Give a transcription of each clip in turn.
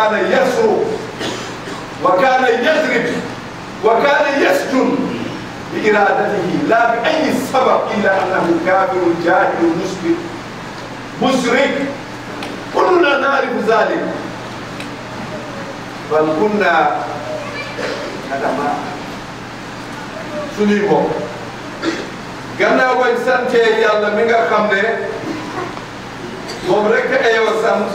كان يسرق وكان يضرب وكان يسجن بإرادته لا بأي سبب إلا أنه كافر جاهل مشرك كلنا نعرف ذلك بل كنا suñuy bopp gannaaw bañ santee yàlla mi nga xam ne moom rek ayoo sant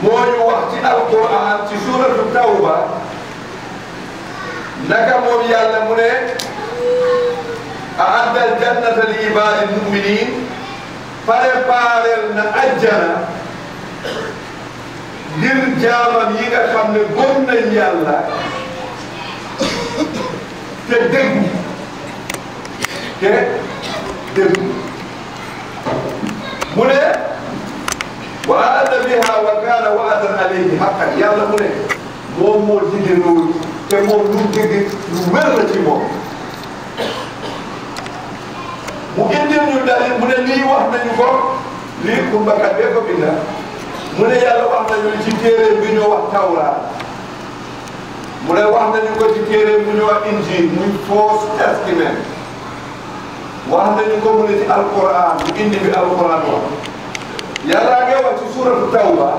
moo ñu wax ci alquran ci suratu tawba naka moom yàlla mu ne a'adda al-jannata li ibadi al-mu'minin préparel na ajjana ngir jaamam yi nga xam ne gëm nañ yàlla te déggu mu ne wa aada biha wa kaana waadan alayhi haqqan yàlla mu ne moom moo digge loolu te moom lu dégg lu wér la ci moom mu indil ñu dalil mu ne lii wax nañu ko lii kumbakat bee ko binda mu ne yàlla wax nañu ci téere bi ñu wax Tawraat mu ne wax nañu ko ci téere bu ñu wax Injil muy Fausse Testament wax nañu ko mu ne ci alquran bu indi bi alquran wax yàlla ngay wax ci suratu Tawba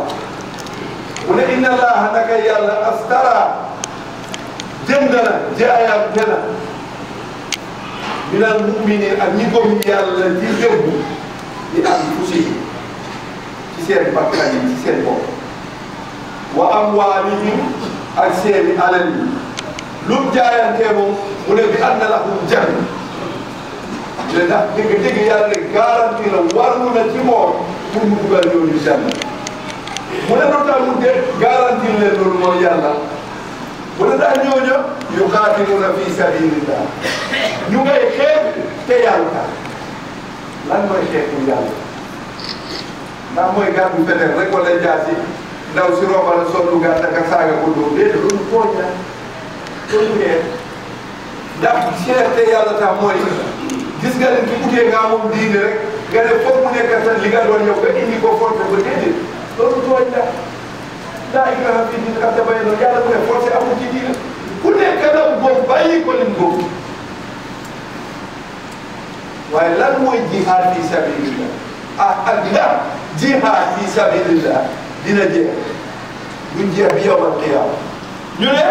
mu ne inna allaha naka yàlla astara jënd na jaayam tena minal mu'minin ak ñi gëm yàlla ci déggu di anfusihim ci seen bakkan yi ci seen bopp wa amwaalihim ak seeni alal yi lu mu jaayantee moom mu ne bi anna lahum janna ne ndax dëgg yàlla ne garanti la warlu na ci moom pour mu dugal ñooñu janna mu ne lu tax mu de garanti leen loolu mooy yàlla mu ne daal ñooñu yuqaatiluna fi sabilillah ñu ngay xeex te yàlla lan mooy xeexu yàlla ndax mooy gàddu feneen rek wala jaasi ndaw si roba la sonn gàtt ak saaga ko doon déedéet loolu tooñ la loolu ngeen ndax xeex te yàlla tax mooy gis nga leen ki utee nga moom diine rek nga ne foog mu nekk sa li nga doon yow nga indi ko forcé ba déedéet loolu tooñ la laa ikraha fi diin qad tabayyana yàlla mu ne forcé amul ci diine ku nekk nag boobu bàyyi ko lim boobu waaye lan mooy jihaad fi sabilillah ak ndax jihaad fi sabilillah dina jeex duñ jeex bi yawmal qiyaama ñu ne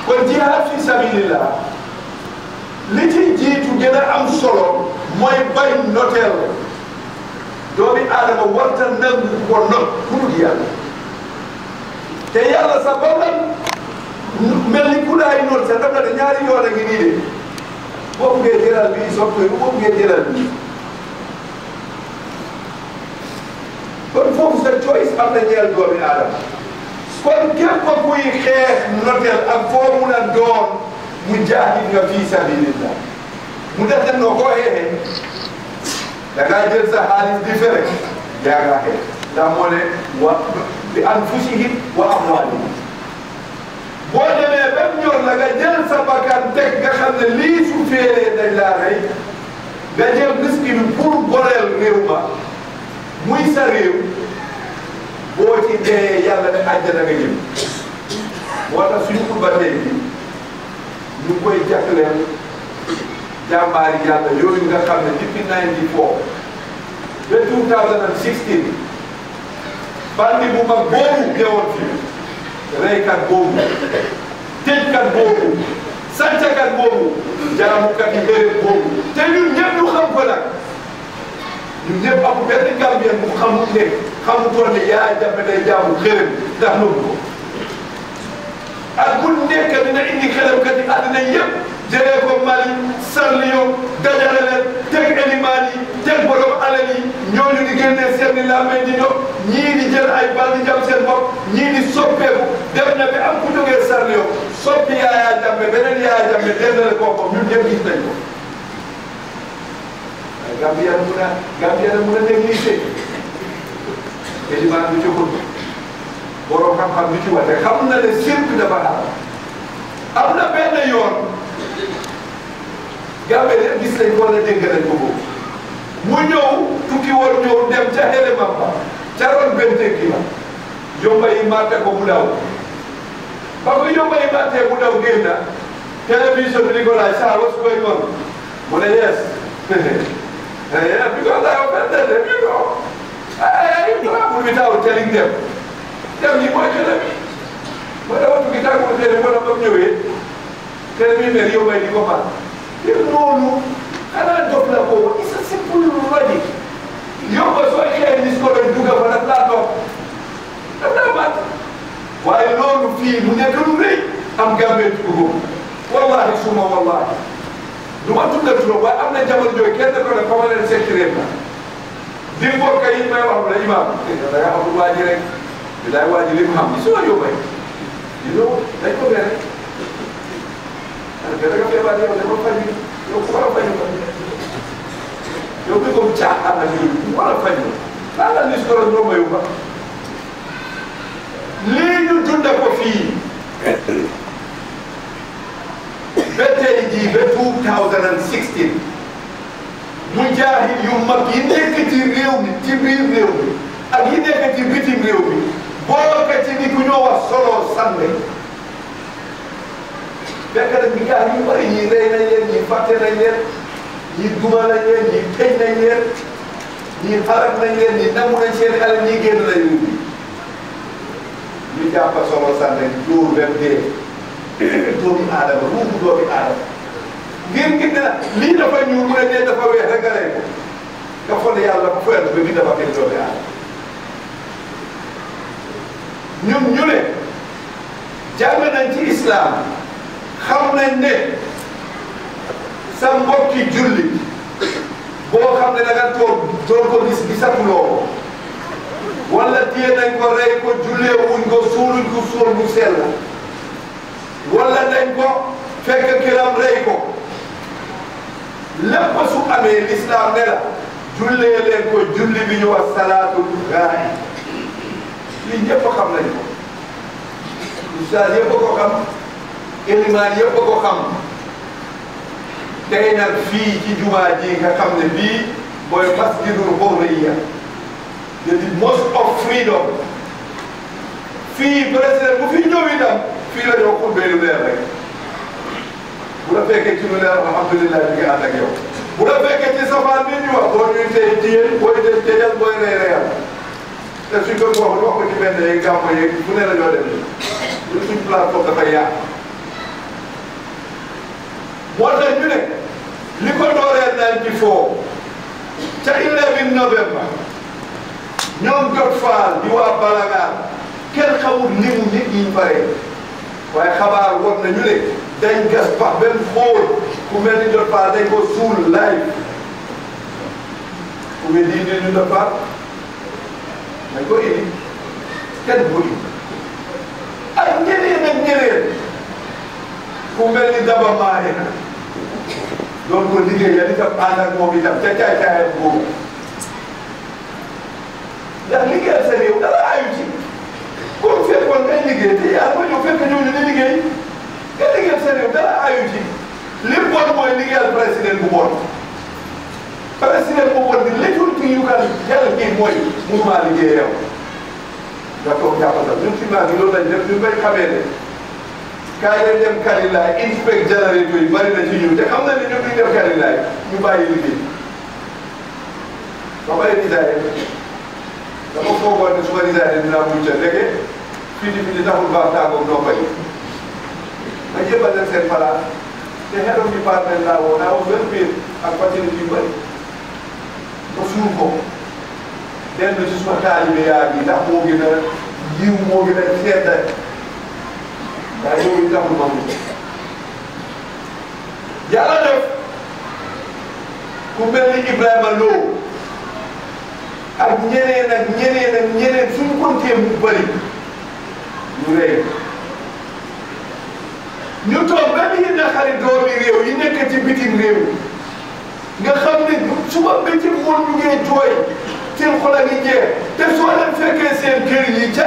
kon jihaad fi sabilillah li ci jiitu gën a am solo mooy bañ noteel doomi aadama warta nangu ko not pour yàlla te yàlla sax ba lan mel ni ku daay noonu sax daf la ne ñaari yoon a ngi nii de boo buggee jëlal bii soppi boo buggee jëlal bii kon foofu sa choice am na ñeel doomi aadama kon képp kuy xeex noteel ak foo mun a doon mu jaahid nga fii sabilillah mu def ne noo koo xeexee da ngaa jël sa xaalis di fere yaa ngaa xeex ndax moo ne wa bi anfusihim wa amwaalihim boo demee ba ñor la nga jël sa bakkan teg nga xam ne lii su féeree dañ laa rey nga jël miskin pour goreel réew ma muy sa réew boo ci dee yàlla ne àjjana nga jëm moo tax suñu xutba tey bi ñu koy jàkkaleel jàmbaari yàlla yooyu nga xam ne depuis 94 ba 2016 bandi bu mag boobu ñëwoon fii reykat boobu tëjkat boobu sàncakat boobu jaamukat yi bëri boobu te ñun ñëpp ñu xam ko nag ñun ñëpp am benn Gambien bu xamut ne xamutoon ne yaa jàppe day jaamu xërëm ndax noonu ko ak bu nekk dina indi xërëmkat yi àddina yëpp jëlee ko Mali Sarliyo dajale leen teg élimaan yi teg borom alal yi ñooñu di génnee seen i làmmeñ di dox ñii di jël ay bal di jam seen bopp ñii di soppeeku dem na bi am ku jógee Sarliyo soppi Yaya Jammeh beneen Yaya Jammeh dendale kooku ñun ñëpp gis nañ ko waaye Gambian mun a négligé élimaan bi ci xut borom xam-xam bi ci wate xam na ne sirk dafa am na benn yoon Gambie de gis nañ ko ne dégg nañ ko boobu mu ñëw tukki woon ñëw dem ca Élément ba ca ron benn tekki la yomba yi màtte ko mu daw ba ko yomba yi màttee mu daw génn télévision bi di ko laaj saa what's going on mu ne yes yeah because I offended them you know I travel without telling them dem yi mooy télé bi ma dama tukki tàggoo télé ma dama ñëwee télé bi mel yomba di ko mat te loolu xanaa jox la ko it's a simple logic yomba soo xëyee ni ko doon dugga fa daf laa toog daf laa mat waaye loolu fii mu nekk lu rëy am Gambie ko wallahi suma wallahi du ma tudd turam waaye am na jamono jooju kenn ko ne xamal leen secret la di mbokk yi may wax la imam da nga xamul waa ji rek di daay waa ji li mu xam ni soo yóbbay yow dañ ko gën rek da nga feebar yow dafa faj yow ku war a faj yow bi ko caaxaan ak yow ku war a faj laa la lis ko ñoo mayu ba lii ñu dunda ko fii ba tey jii ba 2016 mujaahid yu mag yi nekk ci réew mi ci biir réew mi ak yi nekk ci bitim réew mi bokk ci ni ku ñoo wax solo sànne fekk na mujaahid yu bëri ñii rey nañ leen ñii fàtte nañ leen ñii duma nañ leen ñii tëj nañ leen ñii xarak nañ leen ñii nangu nañ seen xale ñii génn nañ réew mi ñu jàpp solo sànne dóor dem dee doomi aadama ruubu doomi aadama ngir ne lii dafa ñuul mu ne nee dafa weex rek nga lay ko nga foog ne yàlla bu fayal ba bi dafa kenn doomi aadama ñun ñu ne jàng nañ ci islam xam nañ ne sa mbokki julli boo xam ne da nga toog doon ko gis gisatuloo wala téye nañ ko rey ko jullee wuñ ko suuluñ ko suul bu sell wala dañ ko fekk kiram rey ko lépp su amee l'islam ne la jullee leen ko julli bi ñu wax salaatul gaay lii ñëpp xam nañ ko ustaas yëpp ko xam ilimaan yëpp ko xam tey nag fii ci jumaa ji nga xam ne bii mooy masjidul hurriya the mosque of freedom fii président bu fi ñëw itam fii la ñoo xumbee lu leer rek bu la fekkee ci lu leer alhamdulilah bi nga ànd ak yow bu la fekkee ci safaan bi ñu wax boo ñuy tey téye booy tey teyal booy rey reyal te suñ ko wax ko ci benn yeeg gàmmo yeeg fu ne la ñoo dem ñun suñ plateforme dafay yàq moo tax ñu ne li ko dooree 94 ca 11 novembre ñoom jot faal di waa Balangar kenn xamul limu nit ñi bare waaye xabaar woon nañu ne dañ gas pax benn xóol ku mel ni jot faal dañ ko suul live ku mel ni ñu jot faal dañ ko indi kenn bu indi ak ñeneen ak ñeneen ku mel ni Daba Maaye doon ko liggéey ya itam ànd ak moom itam ca caay-caayam boobu ndax liggéeyal sa réew dara ayu ci comme fekkoon ngay liggéey te yaa ma ñëw fekk ñooñu di liggéey nga liggéeyal sa réew dara ayu ci li bon mooy liggéeyal président bu bon président bu bon bi little thing you can tell him mooy mënumaa liggéey yow nga toog jàppal ñun fi maa ngi loolu lañ def ñu koy xamee ne kaay leen dem Kalilaay inspect générateur yi bari na ci ñun te xam na ne ñun duñ def Kalilaay ñu bàyyi liggéey ba pare design dama foogoon ne su ma design dinaa mucc ndeke fiti taxul baax tàggoog noppa yi ma jébal leen seen palaas te head of department laa woo naa woo benn biir ak facilité yu bëri ma suur ko dellu ci suma taalibe yaa gi ndax moo gën a yiw moo gën a sedda waaye loolu taxul ma mucc yàlla def ku mel ni Ibrahima Lo ak ñeneen ak ñeneen ak ñeneen suñu compté mu bëri ñu rey ñu toog ba ni ñu naqari doomi réew yi nekk ci bitim réew nga xam ne suba bëccëg moom ñu ngee jooy seen xol a ngi jeex te soo leen fekkee seen kër yi ca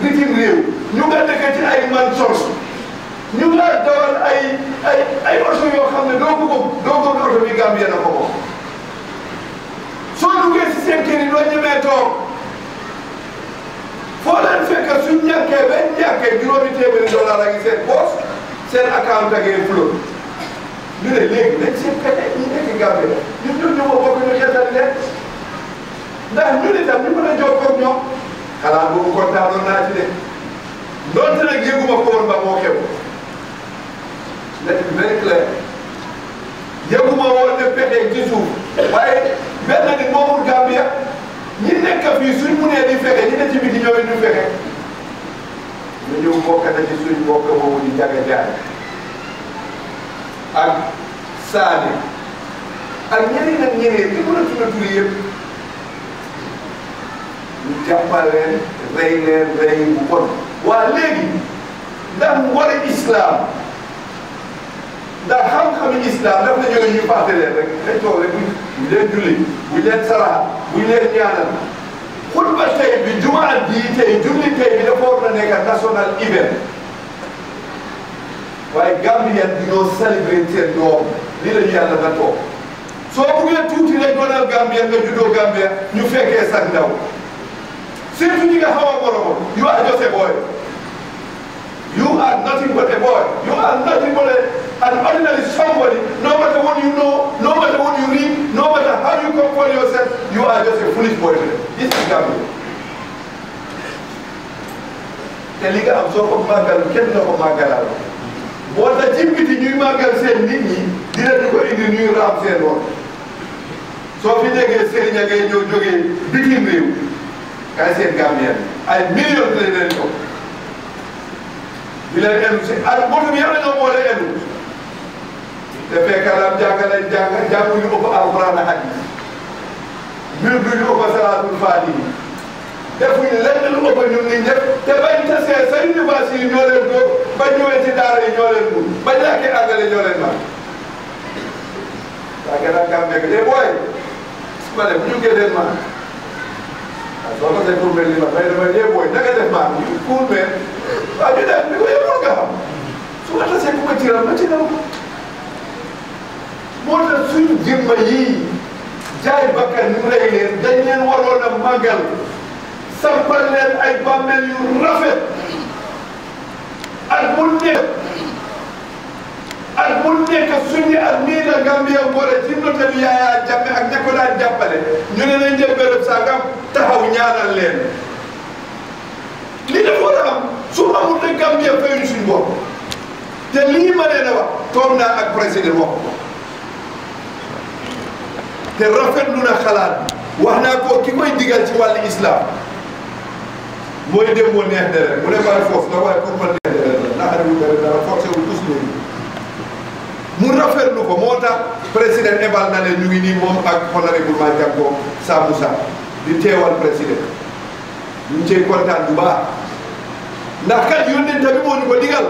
bitim réew ñu nga nekk ci ay mansos ñu nga dawal ay oto yoo xam ne doo ko oto bi Gambien na ko ko soo duggee si seen kër yi doo ñemee toog foo leen fekk ñàkkee ba ñàkkee juróomi téeméeri dollar a ngi seen poche seen account a ngi flow ñu ne léegi nañ seen pexe ñu nekk Gambie ñun ñu bokk ñu xeetal leen ndax ñu ne tam ñu mën a jokkoo ak ñoom xalaat boobu kontaanoon naa ci de donte nag yëguma ko woon ba moo xew let's be very clear yëguma woon ne pexe ci suuf waaye benn nit moomul Gambia ñi nekk fii suñ munee di fexe ñi ne ci biti ñoom ñu fexe ñu ñëw bokk na ci suñ mbokk moomu di Jaga Jaay ak Saane ak ñeneen ak ñeneen ñi mën a tudd tur yëpp ñu jàppal leen rey bu bon waa léegi ndax mu war a islam ndax xam-xami islam daf na jóge ñu fàtte leen rek dañ toog rek buñ leen julli buñ leen saraxa buñ leen ñaanal xutba tey bi jumaa bii tey julli tey bi dafa war na nekk national event waaye Gambian bi ñoo célébrer seen doom lii la ñu yàlla na toog soo buggee tuuti rek doonal Gambian nga juddoo Gambia ñu fekkee sax ndaw surtout ñi nga xaw a boromam you are just a boy you are nothing but a boy you are nothing but an ordinary somebody no matter what you know no matter what you read no matter how you comport yourself you are just a foolish boy this is Gambia te li nga am soo ko màggal kenn na ko màggalal moo tax ci biti ñuy màggal seen nit ñi dinañu ko indi ñuy raam seen woon soo fi déggee sëriñ a ngay ñëw jógee bitim réew kay seen Gambien ay millions lañ leen jox di leen enu si ak motu bi yëpp dañoo boole enu te fekk lam jànguñu ëpp alxuraan ak hadis mbir duñu ëpp salaatul faatihi defuñu lenn lu ëpp ñun niñ def te bañ tasee sa université yi ñoo leen dóor ba ñëwee ci daara yi ñoo leen mun ba ñàkkee àggale ñoo leen man waa gën a Gambie de booy su ma def bu ñu génneel ma soo ko defee pour mel ni ma may damay dee booy naka def maa ngi pour mel waaw ñu def ni ko yow nga xam su ma tasee ku ma tiral moo tax suñu jëmma yii jaay bakkan ñu rey leen dañ leen waroon a màggal sampal leen ay bàmmeel yu rafet ak mu nekk suñu ak nii la Gambia boole ci notalu Yaya Jammeh ak ña ko daan jàppale ñu ne nañ jël béréb sangam taxaw ñaanal leen li dafa war a am su amul ne Gambia fayuñ suñu bopp te lii ma leen a wax toog naa ak président wax ko te rafetlu na xalaat bi wax naa ko ki koy digal ci wàllu islam mooy dem moo neex dere mu ne bari foofu la waaye pour ma neex dere la naxari wu dere dara forcé wu tous loolu mu rafetlu ko moo tax président ebal na leen ñu ngi nii moom ak honorable Manjanko Samoussa di teewal président ñu ngi cey kontaan bu baax ndax kat yónnent bi moo ñu ko digal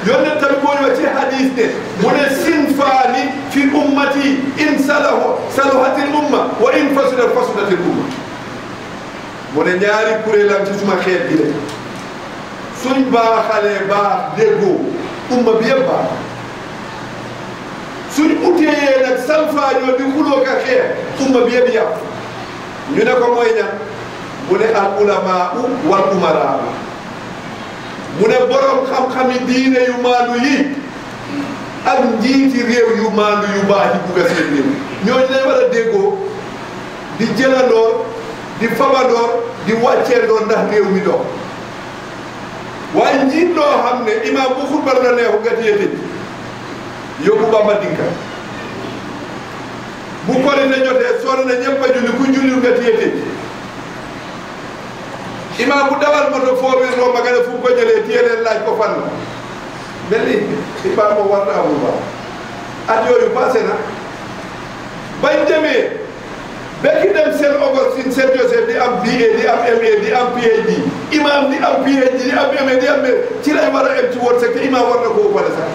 yónnent bi moo ñu wax ci hadis ne mu ne sinfaani fi ummati in salahatil umma wa in fasadatil umma mu ne ñaari kuréelam ci suma xeet gi de suñ baaxalee baax déggoo umma bi yëpp baax suñ uteyee nag salfaañoo di xuloo ka xeex umma bi yëpp yàpp ñu ne ko mooy ñan mu ne al ulamaa wal umaraa mu ne borom xam-xami diine yu maandu yi ak njiiti réew yu maandu yu baax yi bugg a seen réew ñooñu dañ war a déggoo di jëlandoor di fabandoor di wàcceendoor ndax réew mi dox waaye njiit loo xam ne imaam bu xutbar na neexu nga téye tëj yóbbu Bamba dinka bu kori na jotee sonn na ñëpp a julli ku julliw nga téye tëj imaam bu dawal moto foofii romb nga ne fu ko jëlee téye leen laaj ko fan la mel ni imaam moo war na amul baax at yooyu passé na bañ demee bekki dem seen Augustine seen Joseph di am BA di am MA di am PhD imaam di am PhD di am MA di am ci lay war a em ci wërsëg te imaam war na ko ëppale sax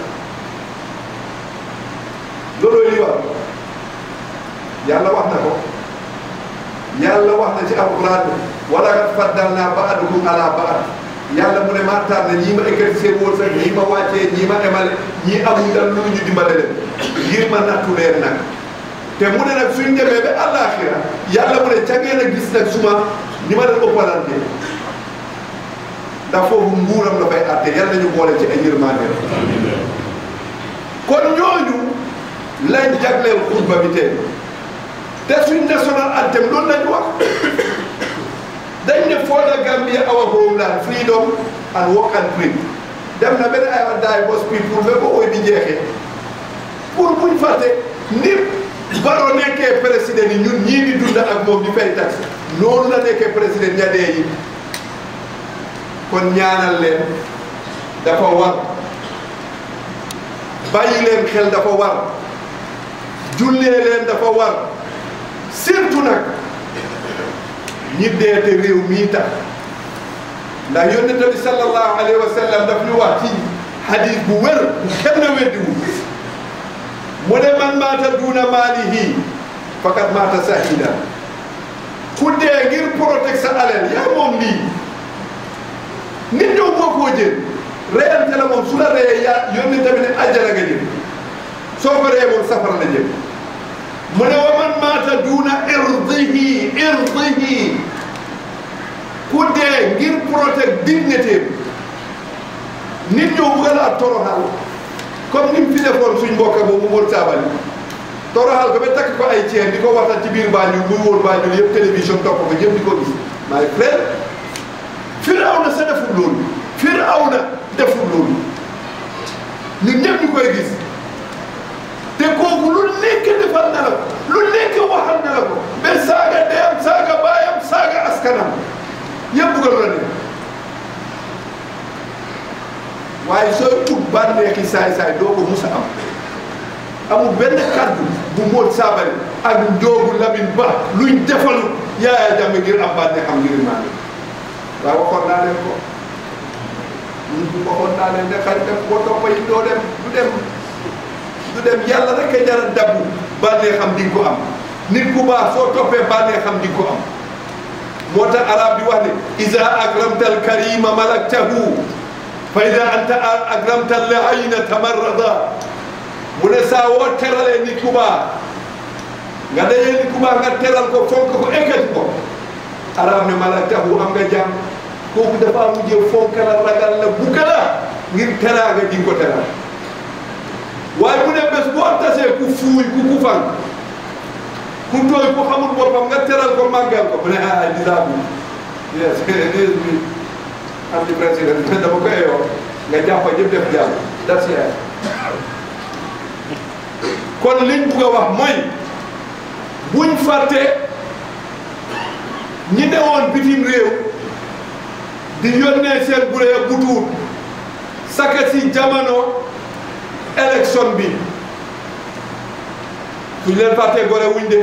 looloo li war yàlla wax na ko yàlla wax na ci alquran wala kat faddalnaa ba'dakum alaa ba'd yàlla mu ne maa tànn ñii ma ekkati seen wërsëg ñii ma wàccee ñii ma emale ñii amuñ dal lu ñu dimbale leen ngir ma nattu leen nag te mu ne nag suñ demee ba àllaaxira yàlla mu ne ca ngeen a gis nag suma ni ma leen ëppalante ndax foofu nguuram la fay àtte yal nañu boole ci ay yërmande kon ñooñu lañ jagleel xutba bi tey te suñ national anthem loolu lañ wax dañ ne for the Gambia our homeland freedom and work and dream dem na benn ay diverse people ba ba ooy bi jeexee pour buñ fàtte nit Barrow nekkee président yi ñun ñii di dunda ak moom di fay tax noonu la nekkee président ñadee yi kon ñaanal leen dafa war bàyyi leen xel dafa war jullee leen dafa war surtout nag ñi dee te réew mii tax ndax yonent bi sallallahu alayhi wa sallam daf ñu wax ci hadis bu wér bu kenn weddiwu mu ne man maata duuna maalihi fakat maata sahida ku dee ngir protect sa alal yaa moom lii nit ñëw boo koo jël reyante la moom su la reyee yaa yónni tamit ne àjjana nga jëm soo ko reyee moom safara la jëm mu ne wa man maata duuna irdihi ku dee ngir protect dignité nit ñëw bëgg laa toroxal comme ni mu fi defoon suñ mbokk boobu Mor Sabali toroxal ko ba takk ko ay ceen di ko waxtaan ci biir Banjul muy wóor Banjul yëpp télévision topp ko ñëpp di ko gis my frère Firawna sa deful loolu Firawna deful loolu ñun ñëpp ñu koy gis te kooku lu nekk defal na la ko lu nekk waxal na la ko ba saaga deyam saaga baayam saaga askanam yëpp bëgg la ne waaye sooy ut bànneexi saay-saay doo ko mus a am amul benn kàddu bu Mor Sabali ak Njoogu Lamin Ba luñ defalu Yaaya Jammeh ngir am bànneexam ngir maa ngi waaye waxoon naa leen ko waxoon naa leen ne xarit def boo toppa yi doo dem du dem yàlla rek a jar a dabbu bànneexam di nga ko am nit ku baax soo toppee bànneexam di nga ko am moo tax arab bi wax ne iza akramtal karima malaktahu fa ida anta akramtal laayina tamarrada mu ne saa woo teralee nit ku baax nga dajee nit ku baax nga teral ko fonk ko ekkati ko arab ne malaktahu am nga jàmm kooku dafa mujjee fonk la ragal la bugga la ngir teraanga di ko teral waaye mu ne bés boo tasee ku fuuy ku fan ku tooy ku xamul boppam nga teral ko màggal ko mu ne ah disaabu yes bi am di président dama ko eyoo nga jàppa jëpp def jàmm that's it kon liñ bugg a wax mooy buñ fàtte ñi newoon bitim réew di yónnee seen buree butuut saka si jamono élection bi suñ leen fàttee gore wuñ de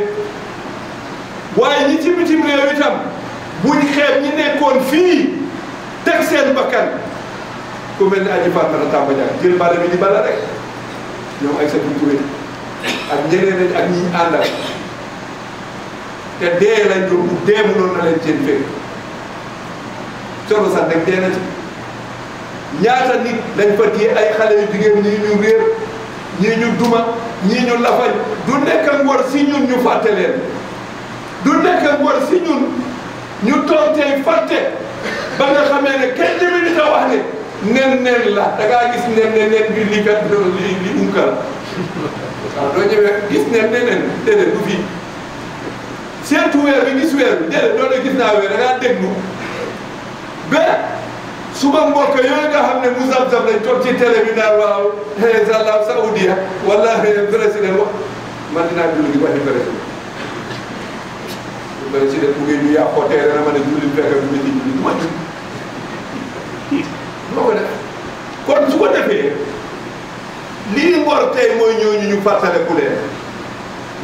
waaye ñi ci bitim réew itam buñ xeeb ñi nekkoon fii teg seen bakkan ku mel ni Aji Fatmata Tamba Diagne jël bala bi di bala rek ñoom ay sa Touré ak ñeneen ak ñi àndal te dee lañ doon bu dee mënoon na leen seen fekk solo sax nag dee na ci ñaata nit lañ fa téye ay xale yu jigéen ñii ñu réer ñii ñu duma ñii ñu lafañ du nekk ngor si ñun ñu fàtte leen du nekk ngor si ñun ñu toog tey fàtte ba nga xamee ne kenn jëmi nit a wax ne nen la da ngaa gis nen bi li kat li unka la waaw doo ñëwee gis nen déedéet du fii seetu weer bi gis weer bi déedéet doo ne gis naa weer da ngaa déglu ba suba mbokk yooyu nga xam ne mu zam-zam lañ toog ci télé bi naan waaw zalla Saoudia wala président wax man dinaa julli gi waxi président bu ngeen ñu yàqoo teere na ma ne julli fekk bu métti julli du ma julli moo ko def kon su ko defee lii ngor tey mooy ñooñu ñu fàttaleku leen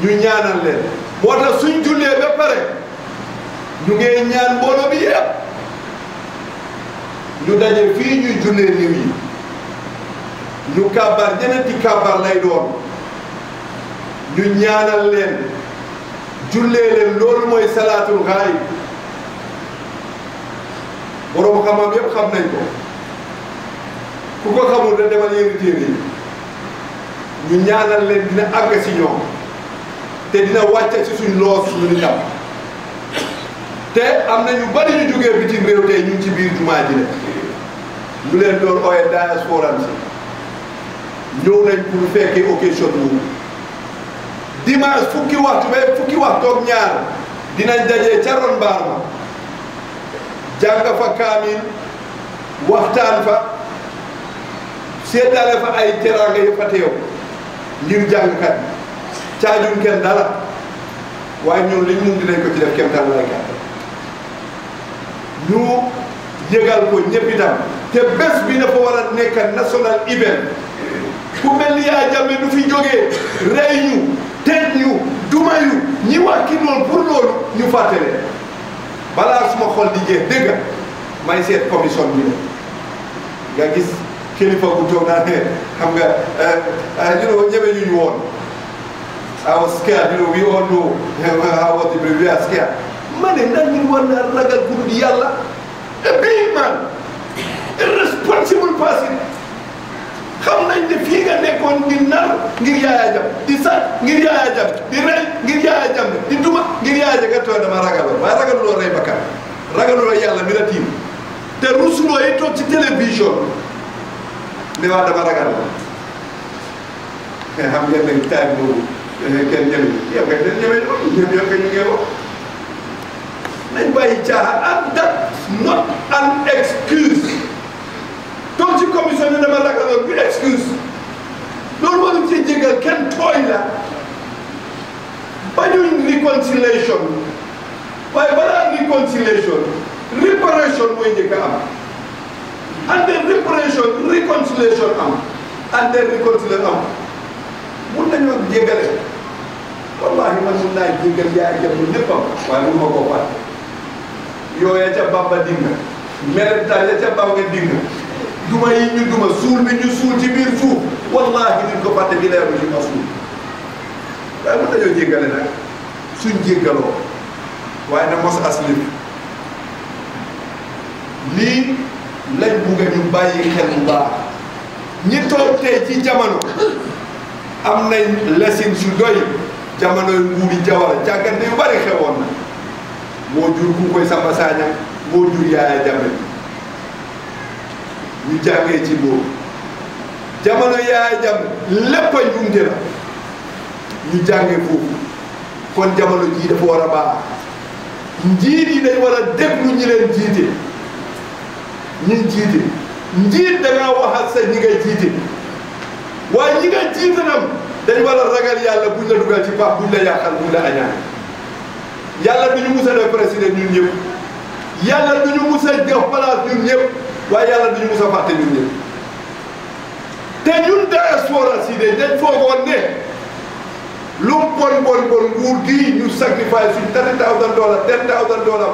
ñu ñaanal leen moo tax suñ jullee ba pare ñu ngee ñaan mbooloo bi yëpp ñu daje fii ñuy jullee niw yi ñu kàbbar ñeneenti kàbbar lay doon ñu ñaanal leen jullee leen loolu mooy salaatul gaayib borom xam-xam yëpp xam nañ ko ku ko xamul da demal yéen téere yi ñu ñaanal leen dina àgg si ñoom te dina wàcce ci suñ loos ñu ni ndam te am na ñu bari ñu jógee bitim réew tey ñu ngi ci biir jumaa ji la mu leen doon ooyee diaspora si ñëw nañ pour fekkee occasion boobu dimanche fukki waxtu ba fukki waxtu ak ñaar dinañ dajee ca ron mbaar ma jàng fa kaamil waxtaan fa seddale fa ay teraanga yu fa teew ngir jàngkat caajuñ kenn dara waaye ñun liñ mun dinañ ko ci def kéem lay gàttal ñu yëgal ko ñëpp itam te bés bi dafa war a nekk national event ku mel ni Yaya Jammeh du fi jógee rey ñu tëj ñu duma yu ñi wax ki noonu pour loolu ñu fàttale balaa suma xol di jeex dëgg may seet commission bi nga gis kilifa bu toog naa ne xam nga ñeme ñu woon I was scared, we all know how was the we are scared. Man, and then you want to ragal guru di yàlla a big man a responsible person xam nañ ne fii nga nekkoon di nar ngir Yaya Jammeh di sat ngir Yaya Jammeh di rey ngir Yaya Jammeh di duma ngir Yaya Jammeh nga toog dama ragaloon waaye ragaluloo rey bakkan ragaluloo yàlla mi la tiim te rusuloo yi toog ci télévision ne waa dama ragal xam ngeen ne time boobu kenn ñeme yow kay dañ ñeme ñoom yow kay ñu ngi wax nañ bàyyi caaxaan and that's not an excuse toog ci commission ne dama ragaloon bi excuse loolu waruñ ci jégal kenn tooy la bañuñ réconciliation waaye balaa réconciliation réparation mooy njëkk a am and then réconciliation am and then réconciliation am mun nañoo jégale wallahi man mun naa jégal Yaya Jammeh léppam waaye mun ma koo fàtte yooya ca Bamba dinga melentaan ya ca Bamba dinga duma yi ñu duma suul bi ñu suul ci biir suuf wallahi duñ ko fàtte bi leeru ñu ma suul waaye mun nañoo jégale nag suñ jéggaloo waaye na mos aslif lii lañ bugga ñu bàyyi xel bu baax ñi toog tey ci jamono am nañ lesin su doy jamonoy nguuri Jawara jàggante yu bari xewoon na moo jur ku koy Samba Saña moo jur Yaya Jammeh ñu jàngee ci boobu jamono Yaya Jammeh lépp a njumte la ñu jàngee foofu kon jamono jii dafa war a baax njiit yi dañ war a déglu ñi leen jiite ñi jiite njiit da ngaa wax ak sa ñi nga jiite waaye ñi nga jiite nam dañ war a ragal yàlla buñ la dugal ci pax buñ la yàqal buñ la añaan yàlla du ñu mus a def président ñun ñëpp yàlla du ñu mus a jox place ñun ñëpp waaye yàlla du ñu mus a fàtte ñun ñëpp te ñun diaspora si de dañ foogoon ne lu bon nguur gi ñu sacrifice suñ $30,000 $10,000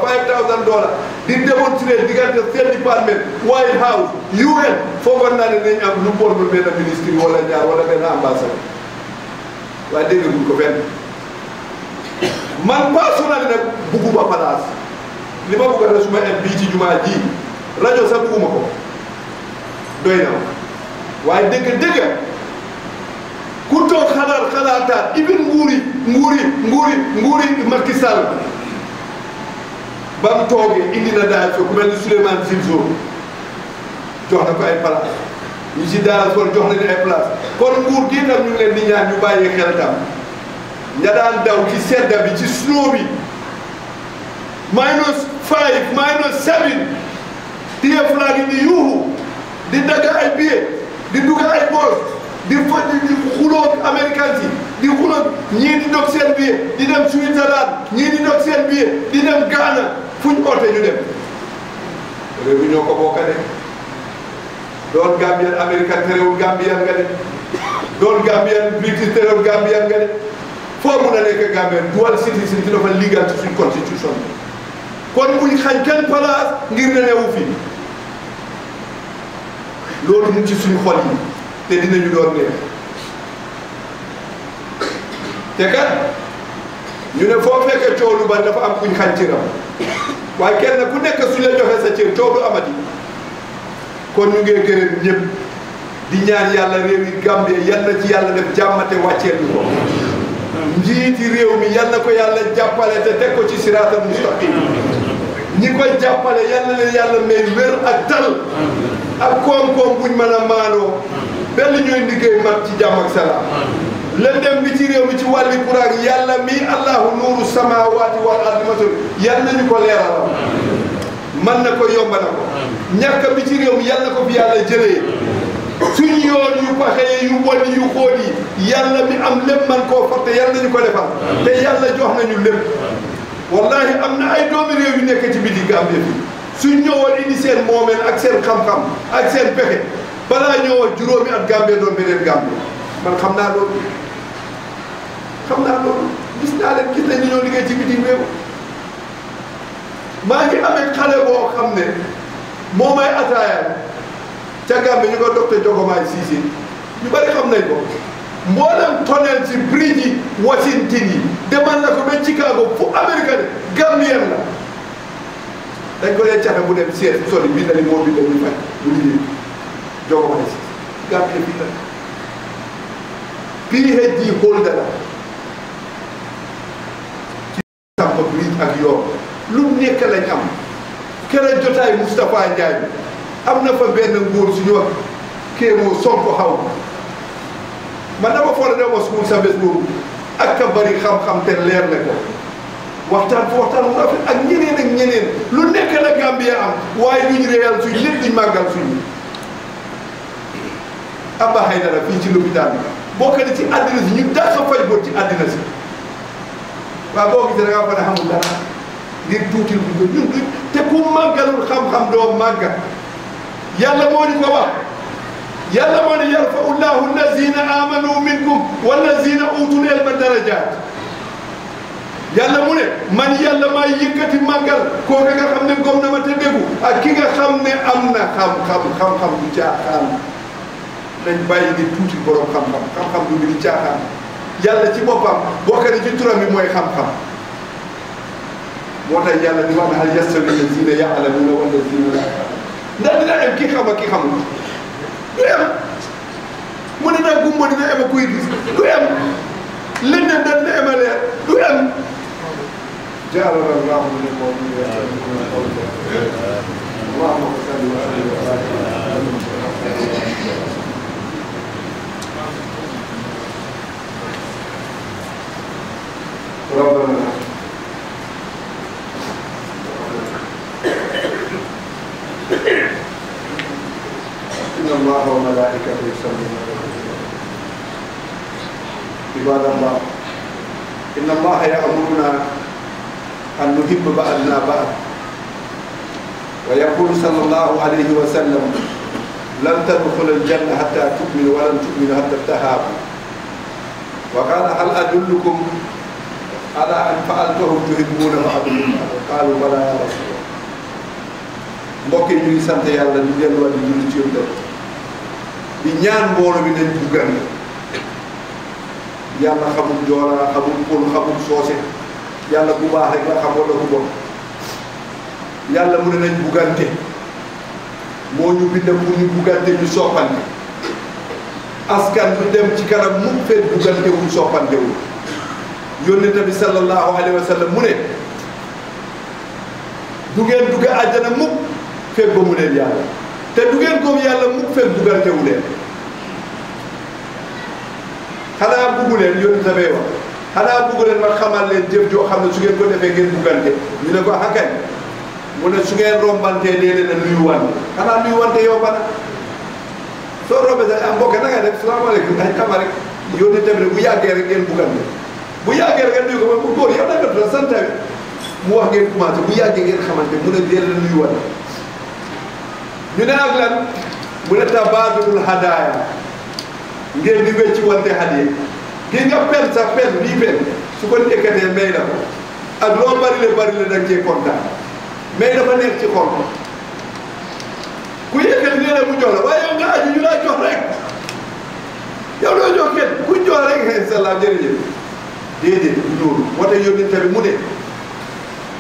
$5,000 di démontrer diggante seen département White House UN foogoon naa ne dañ am lu bon lu benn ministre wala ñaar wala benn ambassade waaye dégg nga ko fenn man personnel nag bugguma place li ma bugg a def su ma em bii ci jumaa ji rajo sax bugguma ko doy na waaye dëgg ku toog xalaataat ibin nguuri Macky Sall ba mu toogee indi na daal ku mel ni Souleymane Zilzo jox na ko ay place ñu si daal sol jox nañu ay place kon nguur gi tam ñu ngi leen di ñaan ñu bàyyi xel tam ña daan daw ci sedda bi ci snow bi -5 -7 téye flag yi di yuuxu di dagg ay billet di dugg ay boos di xulóog américain yi di xulóog ñii di dog seen billet di dem Switzerland ñii di dog seen billet di dem Ghana fuñ oote ñu dem réew mi ñoo ko bokk de doon Gambian américain terewul Gambian nga de doon Gambian British terewul Gambian nga de foo mun a nekk Gambian dual citizen ci dafa legal ci suñ constitution bi kon buñ xañ kenn place ngir ne newu fi loolu mu ci suñu xol yi te dinañu doon neex te kat ñu ne foo fekkee coow lu bari dafa am kuñ xañ cëram waaye kenn ku nekk su la joxe sa cër coow du amati kon ñu ngi gërëm ñëpp di ñaan yàlla réew yi Gambie yal na ci yàlla def jàmmate wàcceel ñu ko njiiti réew mi yal na ko yàlla jàppale te teg ko ci siraatal mustaqim ñi koy jàppale yal na leen yàlla may wér ak dal ak koom-koom buñ mën a maanoo benn ñooy liggéey mat ci jàmm ak salaam lëndëm bi ci réew mi ci wàlli courant yàlla mi allahu nuuru samaawaati wal ardi matul yàlla nañu ko leeralal man na ko yomba na ko ñàkk bi ci réew mi yàlla ko fi yàlla jëlee suñ yoon yu paxe yu bon yu xóot yi yàlla mi am lépp man koo fàtte yàlla nañu ko defal te yàlla jox nañu lépp wallahi am na ay doomi réew yu nekk ci biti Gambie fi suñ ñëwoon indi seen moomeel ak seen xam-xam ak seen pexe balaa ñëwoon juróomi at Gambie doon beneen Gambie man xam naa loolu gis naa leen gis nañ ni ñoo liggéey ci bitim réew maa ngi amee xale boo xam ne moo may ataaya ca Gambie ñu ko docteur Jogomaay Cissé ñu bari xam nañ ko mboolem tonel ci bridge yi Washington yi demal na ko ba Chicago fu Amérique de Gambien la dañ ko dee caxe bu dem seet sori bi dali moo bi dañuy fay bu liggéey Jogomaay Cissé Gambie fii la PhD holder la ci samp bridge ak yoon lu nekk lañ am kere jotaay Moustapha Ndiaye am na fa benn nguur suñu wax kéemoo Sonko xaw man dama foog ne dama school sa bés boobu ak ka bari xam-xam te leer na ko waxtaan mu rafet ak ñeneen lu nekk la Gambia am waaye duñ réyal suñ lépp duñ màggal suñ Abba Haydara fii ci lopitaan bi bokk na ci àddina si ñu dàq faj bot ci àddina si waaw boo gisee da ngaa fa ne xamul dara ngir tuutil bu ñun te ku màggalul xam-xam doo màgga yàlla moo ñu ko wax yàlla moo ne yarfa'u llahu allazina amanu minkum wallazina utul ilma darajat yàlla mu ne man yàlla maay yëkkati màggal kooku nga xam ne gom na ma te déggu ak ki nga xam ne am na xam-xam du caaxaan nañ bàyyi di tuuti borom xam-xam du di caaxaan yàlla ci boppam bokk na ci turam bi mooy xam-xam moo tax yàlla di wax ne hal yastawi allazina ya'lamuna wallazina la ya'lamun ndax dina am ki xam ak ki xamul du am mu ne nag gumba dina am kuy gis du am leneen da dina am leer du am jaalana allahu min alqawmi allahumma salli wa sallim wa barik ربنا إن الله وملائكته يصلون على النبي عباد الله إن الله يأمرنا أن نحب بعضنا بعض ويقول صلى الله عليه وسلم لن تدخل الجنة حتى تؤمنوا ولن تؤمنوا حتى تهابوا وقال هل أدلكم على أن فعلتهم تحبون بعضهم قالوا بلى يا رسول الله mbokk yi ñu ngi sant yàlla di delluwaat di julli ci yow di ñaan mbooloo bi nañ buggante yàlla xamul joolaa xamul pël xamul soose yàlla bu baax rek la xam wala bu bon yàlla mu ne nañ buggante moo ñu bind pour ñu buggante ñu soppante askan du dem ci kanam mukk fekk buggante wuñ soppante wu yónnent bi sallallahu alayhi wa sallam mu ne du ngeen dugg àjjana mukk fekk ba mu leen yàlla te du ngeen gëm yàlla mukk fekk buggante wu leen xanaa buggu leen yónni sa bee wax xanaa buggu leen ma xamal leen jëf joo xam ne su ngeen ko defee ngeen buggante ñu ne ko xakkañ mu ne su ngeen rombantee dee leen a nuyuwante xanaa nuyuwante yow bana soo rombee sax mbokk na nga def salaamaaleykum ay tama rek yónni tamit bu yàggee rek ngeen buggante bu yàggee rek ngeen nuyu ko mu góor yow da nga tudd sant bi mu wax ngeen commencé bu yàggee ngeen xamante mu ne dee leen nuyuwante ñu ne ak lan mu ne tabaadulul hadaaya ngeen di wecci wante hadiya gis nga pen sax pen bii pen su ko ekkatee may la ko ak loo bari la da nga cee kontaan mais dafa nekk ci xol ku yëkkati nee na mu jox la waaye yow nga aju ñu laa jox rek yow doo jox kenn ku jox rek inshallah jërëjëf déedéet du loolu moo tax yónni tamit mu ne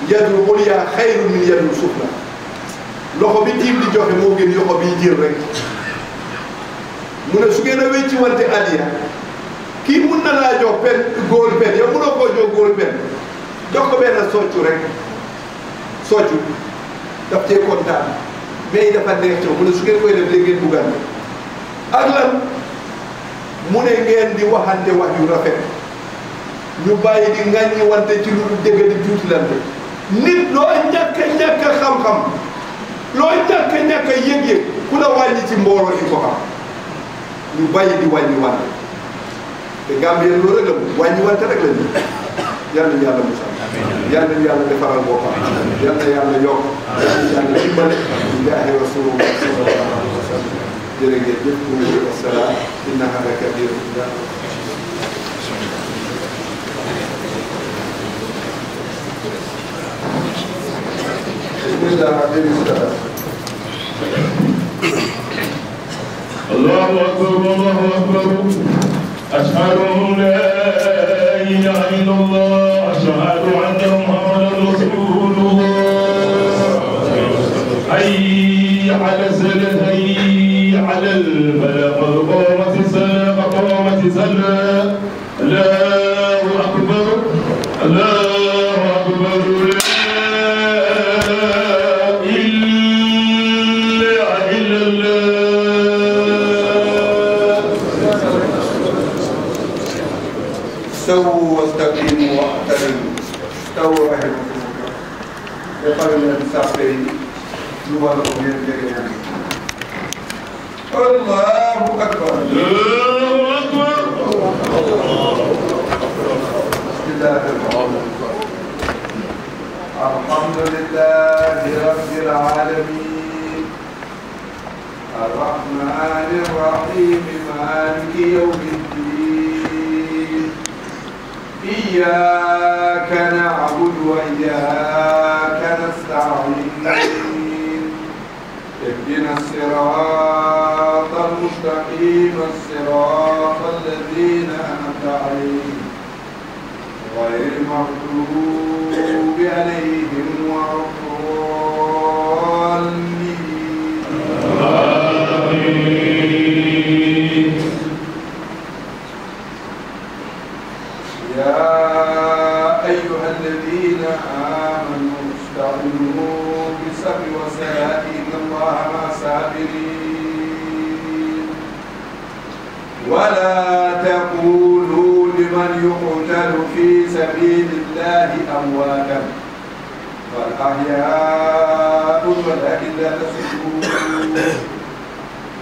yadul ulya xayru min yadul sufla loxo bi tiim di joxe moo gën yoxo bi jël rek mu ne su ngeen a wecci wante adiya kii mun na laa jox pen góor pen yow munoo koo jox góor pen jox ko benn soccu rek soccu daf cee kontaan mais dafa neex ci mu ne su ngeen koy def léegi ngeen buggal ak lan mu ne ngeen di waxante wax yu rafet ñu bàyyi di ŋàññi wante ci lu dëgg di tuutilante nit loo ñàkk xam-xam loo ñàkk yëg-yëg ku la wàññi ci mbooloo di ko xam ñu bàyyi di wàññi wante te Gambien loolu rek la wàññi wante rek la ñu yal na yàlla musal yal na yàlla defaral boppam yal na yàlla yokk yal na yàlla dimbale di jaahi rasulullah sallallahu alayhi wa sallam jërëjëf jëf asalaam inna hada kabir الله أكبر الله أكبر أشهد أن لا إله إلا الله أشهد أن محمدا رسول الله حي على الصلاة حي على الفلاح قامت الصلاة قامت الصلاة الله أكبر الله أكبر استووا واستقيموا واعتدلوا استووا رحمكم الله يقال من الساقين نبالغ من الجريان الله اكبر الله أكبر بسم الله الرحمن الرحيم الحمد لله رب العالمين الرحمن الرحيم مالك يوم الدين إياك نعبد وإياك نستعين اهدنا الصراط المستقيم الصراط الذين أنعمت عليهم غير المغضوب عليهم ولا الضالين يا أيها الذين آمنوا استعينوا بالصبر والصلاة إن الله مع الصابرين ولا تقولوا لمن يقتل في سبيل الله أمواتا بل أحياء ولكن لا تشعرون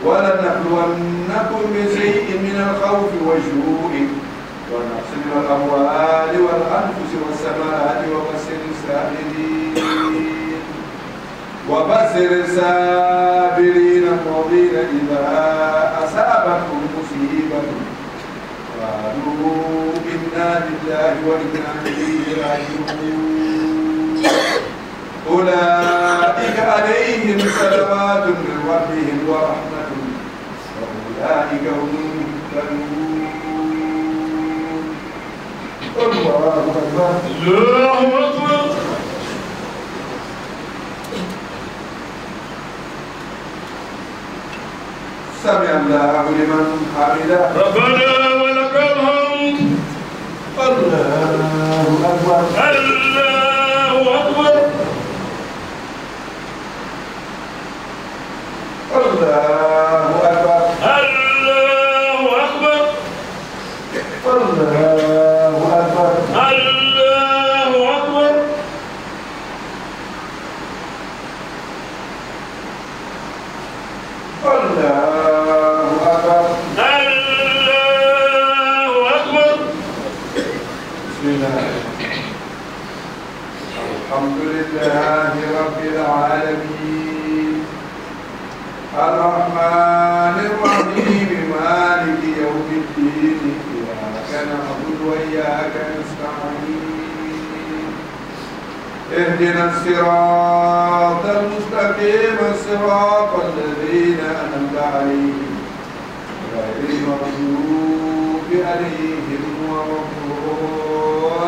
ولنبلونكم بشيء من الخوف والجوع ونقص من الأموال والأنفس والثمرات وبشر الصابرين الذين إذا أصابتهم مصيبة قالوا إنا لله وإنا إليه راجعون أولئك عليهم صلوات من ربهم ورحمة وأولئك هم المهتدون الله أكبر الله أكبر سمع الله لمن حمده ربنا ولك الحمد الله أكبر الله أكبر الله أكبر الله أكبر الله أكبر الله أكبر الله أكبر الله أكبر بسم الله الحمد لله رب العالمين الرحمن الرحيم مالك يوم الدين إياك نعبد وإياك نستعين اهدنا الصراط المستقيم صراط الذين أنعمت عليهم غير المغضوب عليهم ولا الضالين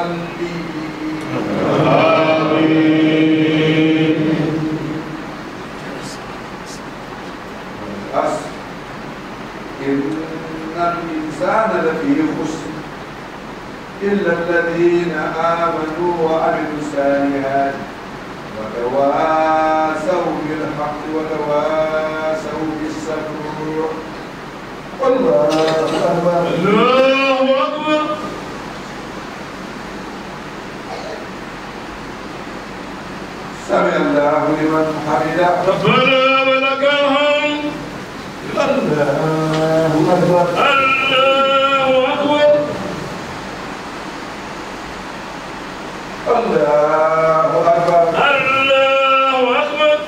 آمين إن الإنسان لفي خسر إلا الذين آمنوا وعملوا الصالحات وتواصوا بالحق وتواصوا بالصبر الله أكبر الله أكبر سمع الله لمن حمده ربنا ولك الحمد الله أكبر الله أكبر الله أكبر الله أكبر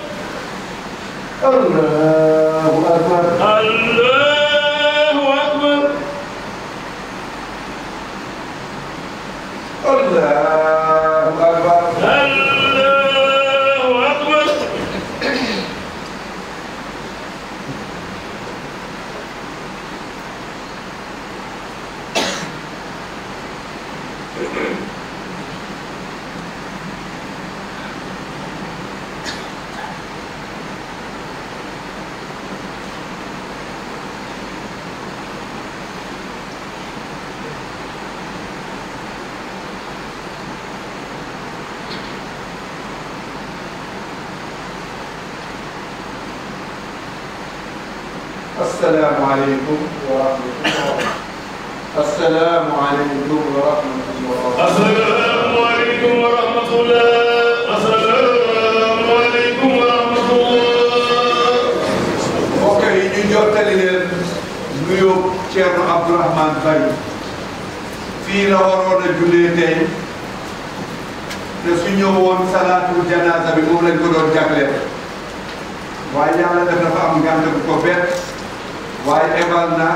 الله أكبر الله أكبر الله أكبر الله أكبر السلام عليكم ورحمة الله السلام عليكم ورحمة الله السلام عليكم ورحمة الله السلام عليكم ورحمة الله mbokk yi ñu jottali leen nuyoo Thierno Abdourahmane Bari fii la waroon a jullee tey te su ñëwoon salaatul janaasa bi moom lañ ko doon jagleel waaye yàlla def dafa am ngànt bu ko bett waaye ebal na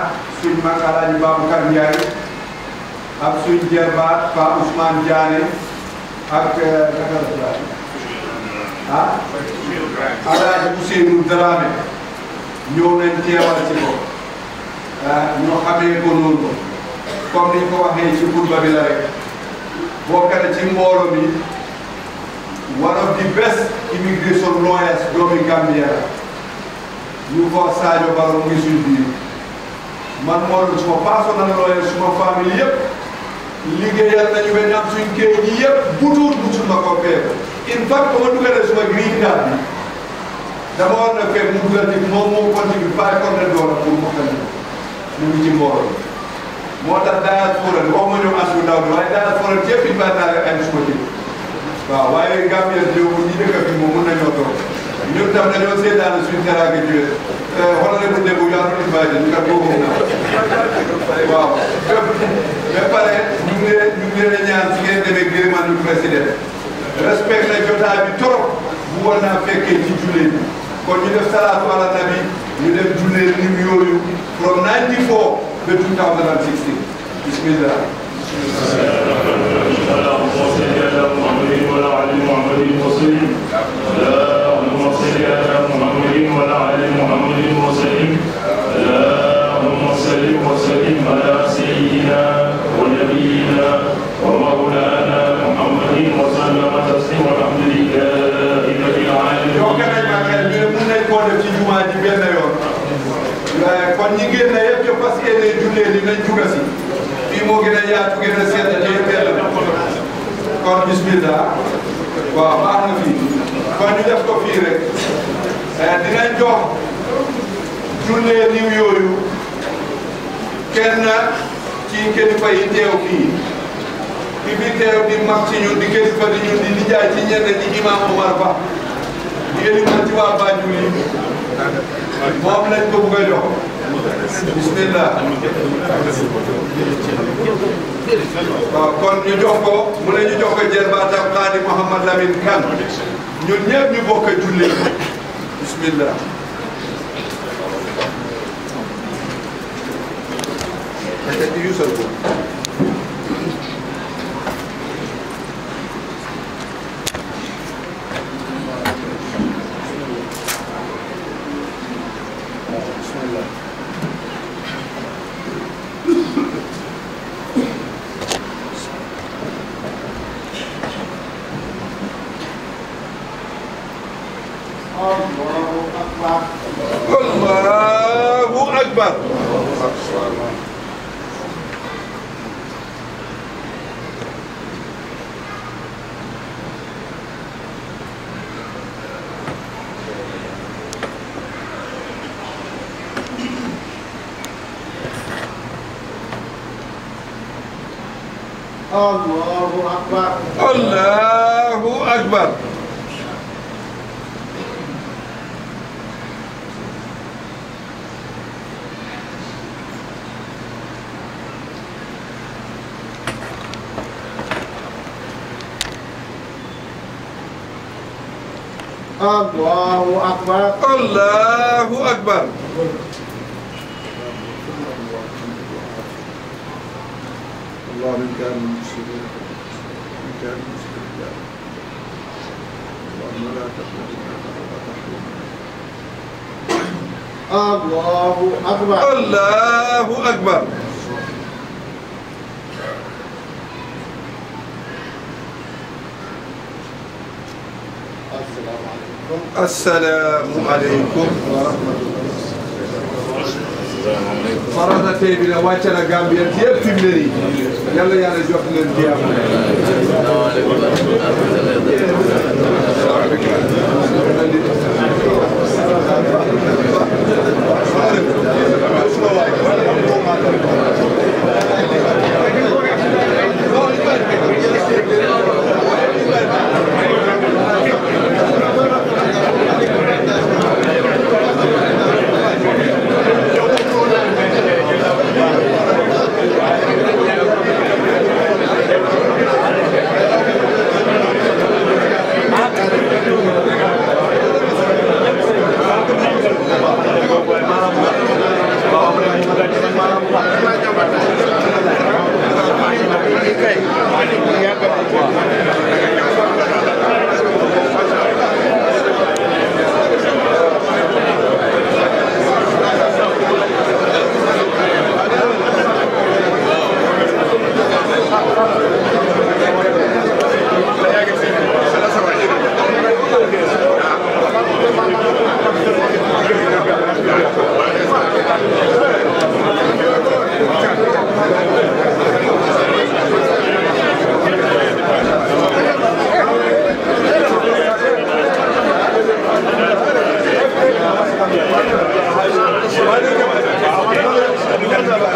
suñ mag Alaaji Babacar Ndiaye ak suñ jerbaat Pa Ousmane Diané ak Alaaji Ousseynou Dramé ñëw nañ teewal ci ko ñoo xamee ko noonu comme niñ ko waxee ci xutba bi la rek bokk na ci mbooloo bi one of the best immigration lawyers doomi Gambia la ñu ko Sadio Baro mu ngi suñ biir man moo doon suma personal lawyer suma famille yëpp liggéeyal nañu ba ñu am suñ kayit yi yëpp butuut ma ko fee in fact ba ma dugalee suma green card bi dama war na fekk mu dugal ci moom moo contribué $500 pour mu xam mu ngi ci mbooloo moo tax diaspora bi waxuma ñoom as bu ndaw bi waaye diaspora bi yëpp inventaire ay suma ci waaw waaye Gambian bi ñi dëkk fi moom mën nañoo toog ñun tam dañoo seetaan suñu teraanga jiwee xoolal bu déglu yaa ngi invité ñu kat boobu na waaw ba pare ñu ngi leen a ñaan si ngeen demee gërëmaan ñu président respect na jotaay bi trop bu war naa fekkee ci jullee bi kon ñu def salaatu ala nabi ñu def jullee lim yooyu from 94 ba 2016 bismillah اللهم صل على محمد وعلى آل محمد وسلم اللهم صل على محمد وعلى آل محمد وسلم اللهم صل وسلم على سيدنا ونبينا ومولانا محمد وسلم تسليما الحمد لله رب العالمين. mun nañ koo def ci jumaa ji benn yoon kon ñi génn yëpp ñu fas yéene jullee li nañ juga si fii moo gën a yaatu gën a sedd te benn kon bismillah waaw baax na fii kon ñu def ko fii rek dinañ jox jullee niw yooyu kenn ci kilifa yi teew fii ki fi teew di mag ci ñun di kilifa di ñun di nijaay ci ñenn ñi Imam Omar Ba di éliman ci waa Banjul yi moom lañ ko bëgg a jox bismillah waaw kon ñu jox ko mu ne ñu jox ko jarbaatam Xaadi Mouhamad Lamine Kane ñun ñëpp ñu bokk a julli bismillah di yusal ko Allahu Akbar. الله أكبر الله أكبر الله أكبر الله أكبر الله من كان المسلمين من كان المسلمين اللهم لا تحرمنا الله أكبر الله أكبر السلام عليكم ورحمة الله فرنا تيبنا واتنا Gambian يب تمني يلا يلا جوفنا الدياب Gracias.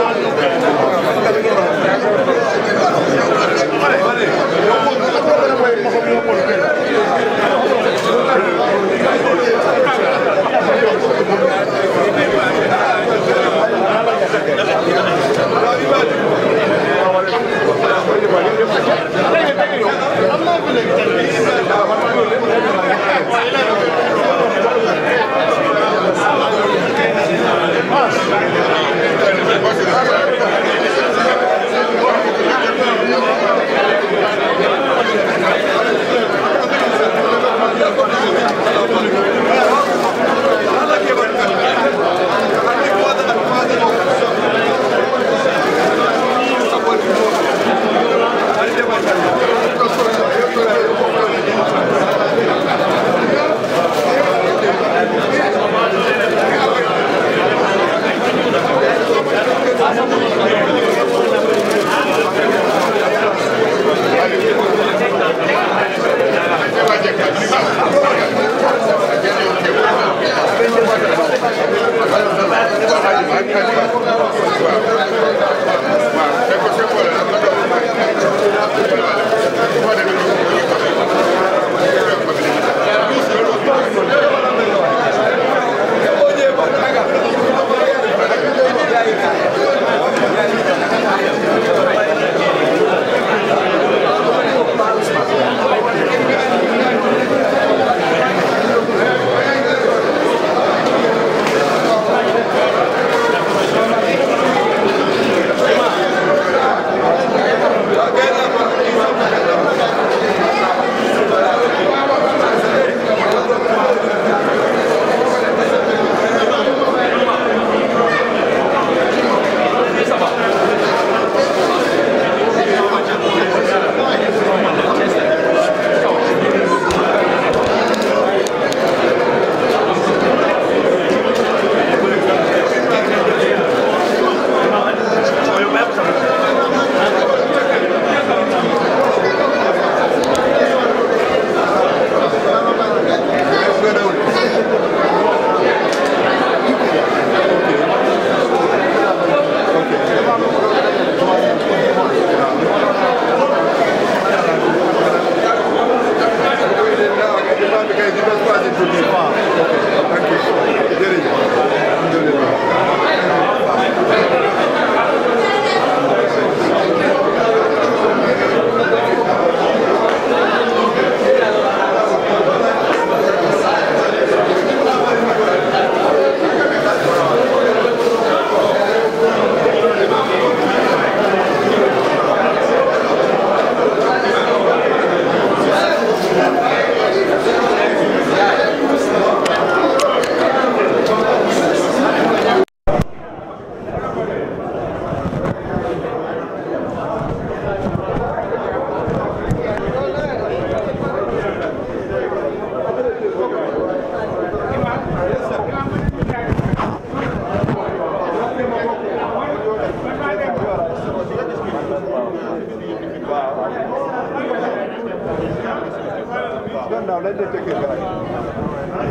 on now. Let them take it back.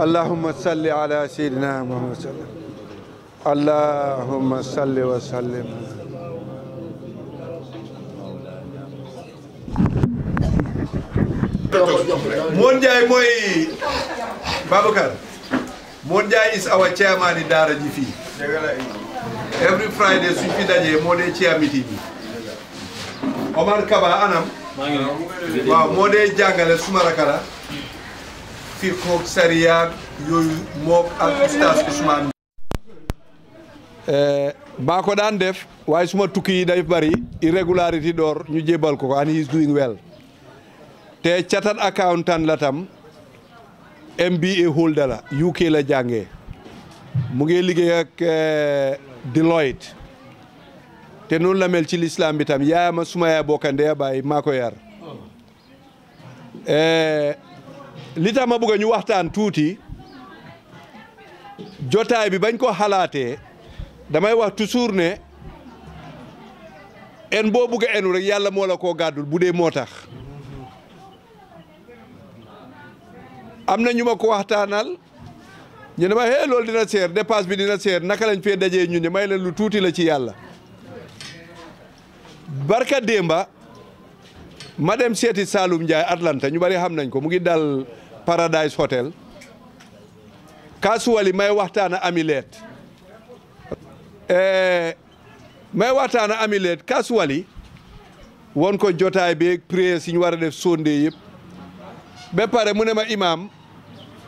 اللهم صل على سيدنا محمد صلى الله عليه وسلم اللهم صل وسلم Monjay moy Babakar Monjay is our chairman in Dara ji fi every Friday suñ fi dajé mo dé chair meeting bi Omar Kaba anam waaw mo dé jàngale suma rakala fi ko sariya yoyu mok ak oustaz Ousmane ba ko daan def waaye suma tukki yi day bari irregularity door ñu jébal ko and he is doing well te chartered accountant la tam MBA holder la UK la jàngee mu ngi liggéey ak Deloitte te noonu la mel ci l'islam bi tam yaayama suma yaay bokkandee baay maa ko yar li tax ma bëgg ñu waxtaan tuuti jotaay bi bañ ko xalaatee damay wax toujours ne en boo bëgg enu rek yàlla moo la koo gàddul bu dee moo tax am na ñu ma ko waxtaanal ñu ne ma hee loolu dina seer dépasse bi dina seer naka lañ fee dajee ñu ne may leen lu tuuti la ci yàlla barka démba ma dem seeti Saloum Ndiaye Atlanta ñu bari xam nañ ko mu ngi dal Paradise Hotel kasuwali may waxtaana amileet kasuwali won ko jotaay beeg prière si ñu war a def sonde yëpp ba pare mu ne ma imam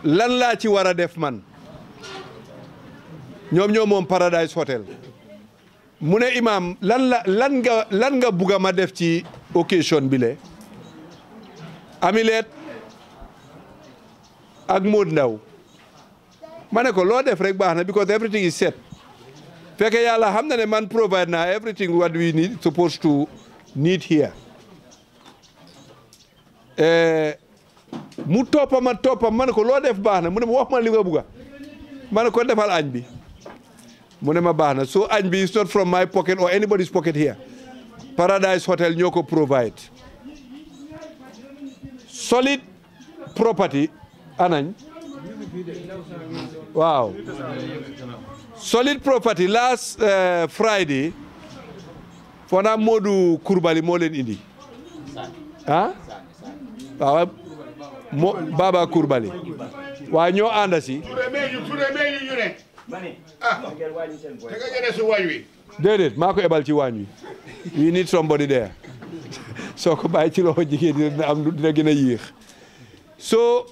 lan laa ci war a def man ñoom moom Paradise Hotel mu ne imam lan nga bugga ma def ci occasion bi le amileet ak Mod Ndaw ma ne ko loo def rek baax na because everything is set fekke yàlla xam na ne man provide na everything what we need supposed to need here mu toppam ma ne ko loo def baax na mu ne ma wax ma li nga bugga ma ne ko defal añ bi mu ne ma baax na so añ bi is not from my pocket or anybody's pocket here Paradise Hotel ñoo ko provide solid property anañ waaw solid property last Friday foo naa Modou Kourbali moo leen indi ah waaw Baba Kourbali waaw ñoo ànda si déedéet maa ko ebal ci waañ wi we need somebody there soo ko bàyyi ci loxo jigéen dina gën a yéex so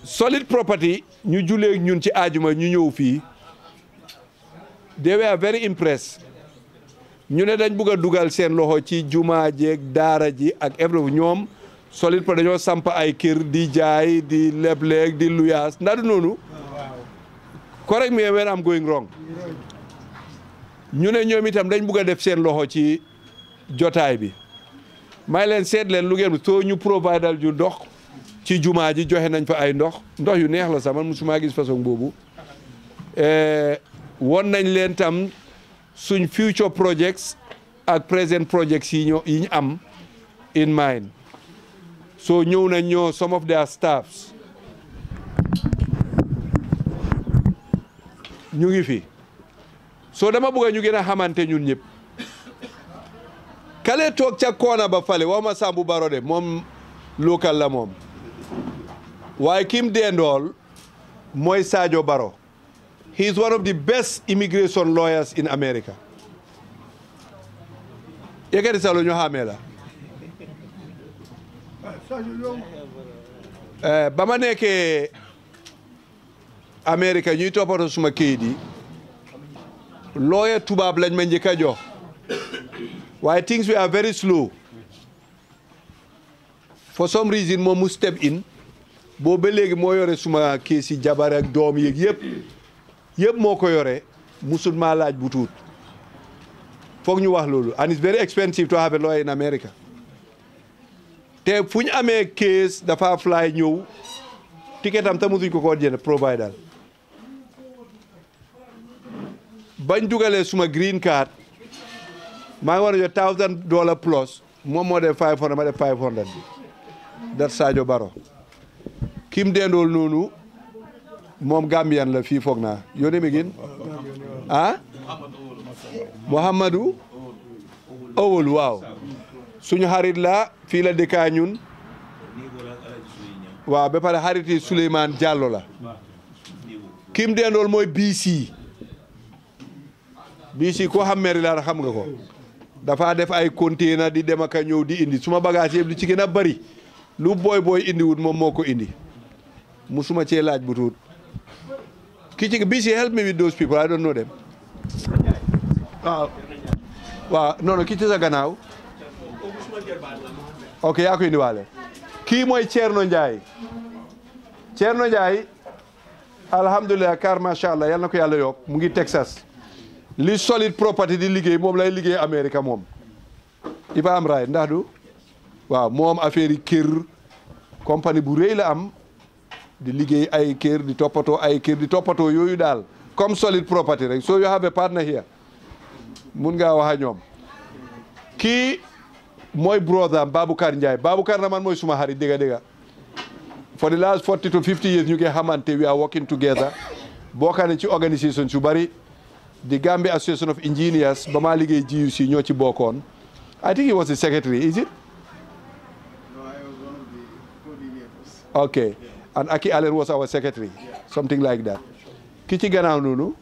solid property ñu julee ñun ci aajuma ñu ñëw fii they were very impressed ñu ne dañ bugg a dugal seen loxo ci juma jeeg daara ji ak everything ñoom solid property dañoo samp ay kër di jaay di lebleeg di luyaas ndax du noonu correct me when I'm going wrong ñu ne ñoom itam dañ bugg a def seen loxo ci jotaay bi may leen seet leen lu ngeen soo ñu providal ju ndox ci jumaa ji joxe nañ fa ay ndox yu neex la sax man musuma gis façon boobu won nañ leen tam suñ future projects ak present projects yi ñu am in mind so ñëw nañ ñoo some of their staffs ñu ngi fi so dama bëgg ñu gën a xamante ñun ñëpp kale toog ca koona ba fale wax ma Sambu Baro de moom local la moom waaye kim dendool mooy Sadio Baro he is one of the best immigration lawyers in America yekati salo ñu xamee la ba ma nekkee America ñuy toppatoo suma kayit yi lawyer tubaab lañ ma njëkk a jox waaye things were very slow for some reason moom mu step in boo ba léegi moo yore suma kees yi jabar ak doom yeeg yëpp moo ko yore musul maa laaj bu tuut foog ñu wax loolu and it's very expensive to have a lawyer in America te fu ñu amee kees dafa fly ñëw ticket am ta musuñ ko jënd provider bañ dugalee suma green card maa ngi war a jot $1,000 plus moom moo def 500 ma def 500 bi dat Sadio Baro kim dendool noonu moom Gambian la fii foog naa yónnee mi gin Mouhamadou Owol waaw suñu xarit la fii la dëkkaa ñun waaw ba pare xarit yi Souleymane Diallo la kim dendool mooy BC ko xam meri la xam nga ko dafa def ay container di dem ak a ñëw di indi suma bagage yëpp li ci gën a bari lu booy indi wut moom moo ko indi musuma cee laaj bu tuut ki ci BC help me with those people I don't know them waaw non ki ci sa gannaaw ok yaa ko indi waale kii mooy Thierno Ndiaye alhamdulilah car macha allah yal na ko yàlla yokk mu ngi Texas li solid property di liggéey moom lay liggéey Amérique moom Iba am raay ndax du waaw moom affaire yi kër compagnie bu rëy la am di liggéey ay kër di toppatoo yooyu daal comme solid property rek so you have a partner here mun ngaa wax ak ñoom kii mooy brother Baboucar Ndiaye Baboucar na man mooy suma xarit dégga for the last 40 to 50 years ñu ngi xamante we are working together bokka nañ ci organisation su bari the Gambia Association of Engineers ba maa liggéey GUC ñoo ci bokkoon I think he was the secretary is it No, I was one of the coordinators. okay and Aki Allen was our secretary something like that ki ci gannaaw noonu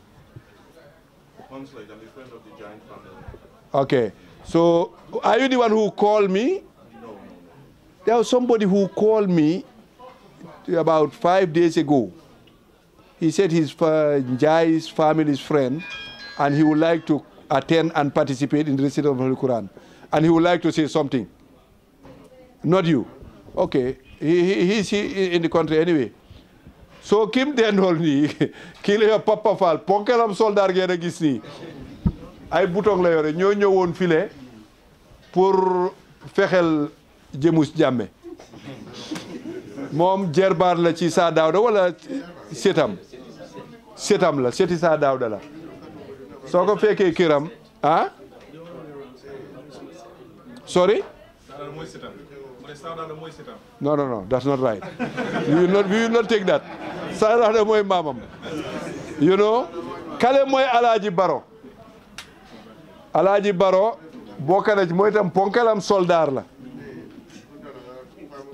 I'm a friend of the giant family. okay so are you the one who called me No. there was somebody who called me about 5 days ago. He said his Njai's family's friend and he would like to attend and participate in the recital of the Holy Quran. And he would like to say something. Not you. Okay. He's in the country anyway. So Kim Denol ni kill your papa fal ponkelam soldar gene gis ni ay bouton la yore ñoo ñëwoon file pour fexel Jemus Jammeh moom jerbaar la ci Saa Daawda wala setam la seti Saa Daawda la soo ko fekkee këram sorry no that's not right we will not take that Saa Daawda mooy maamam you know kale mooy Alaaji Baro bokk na ci mooy tam ponkalam soldaar la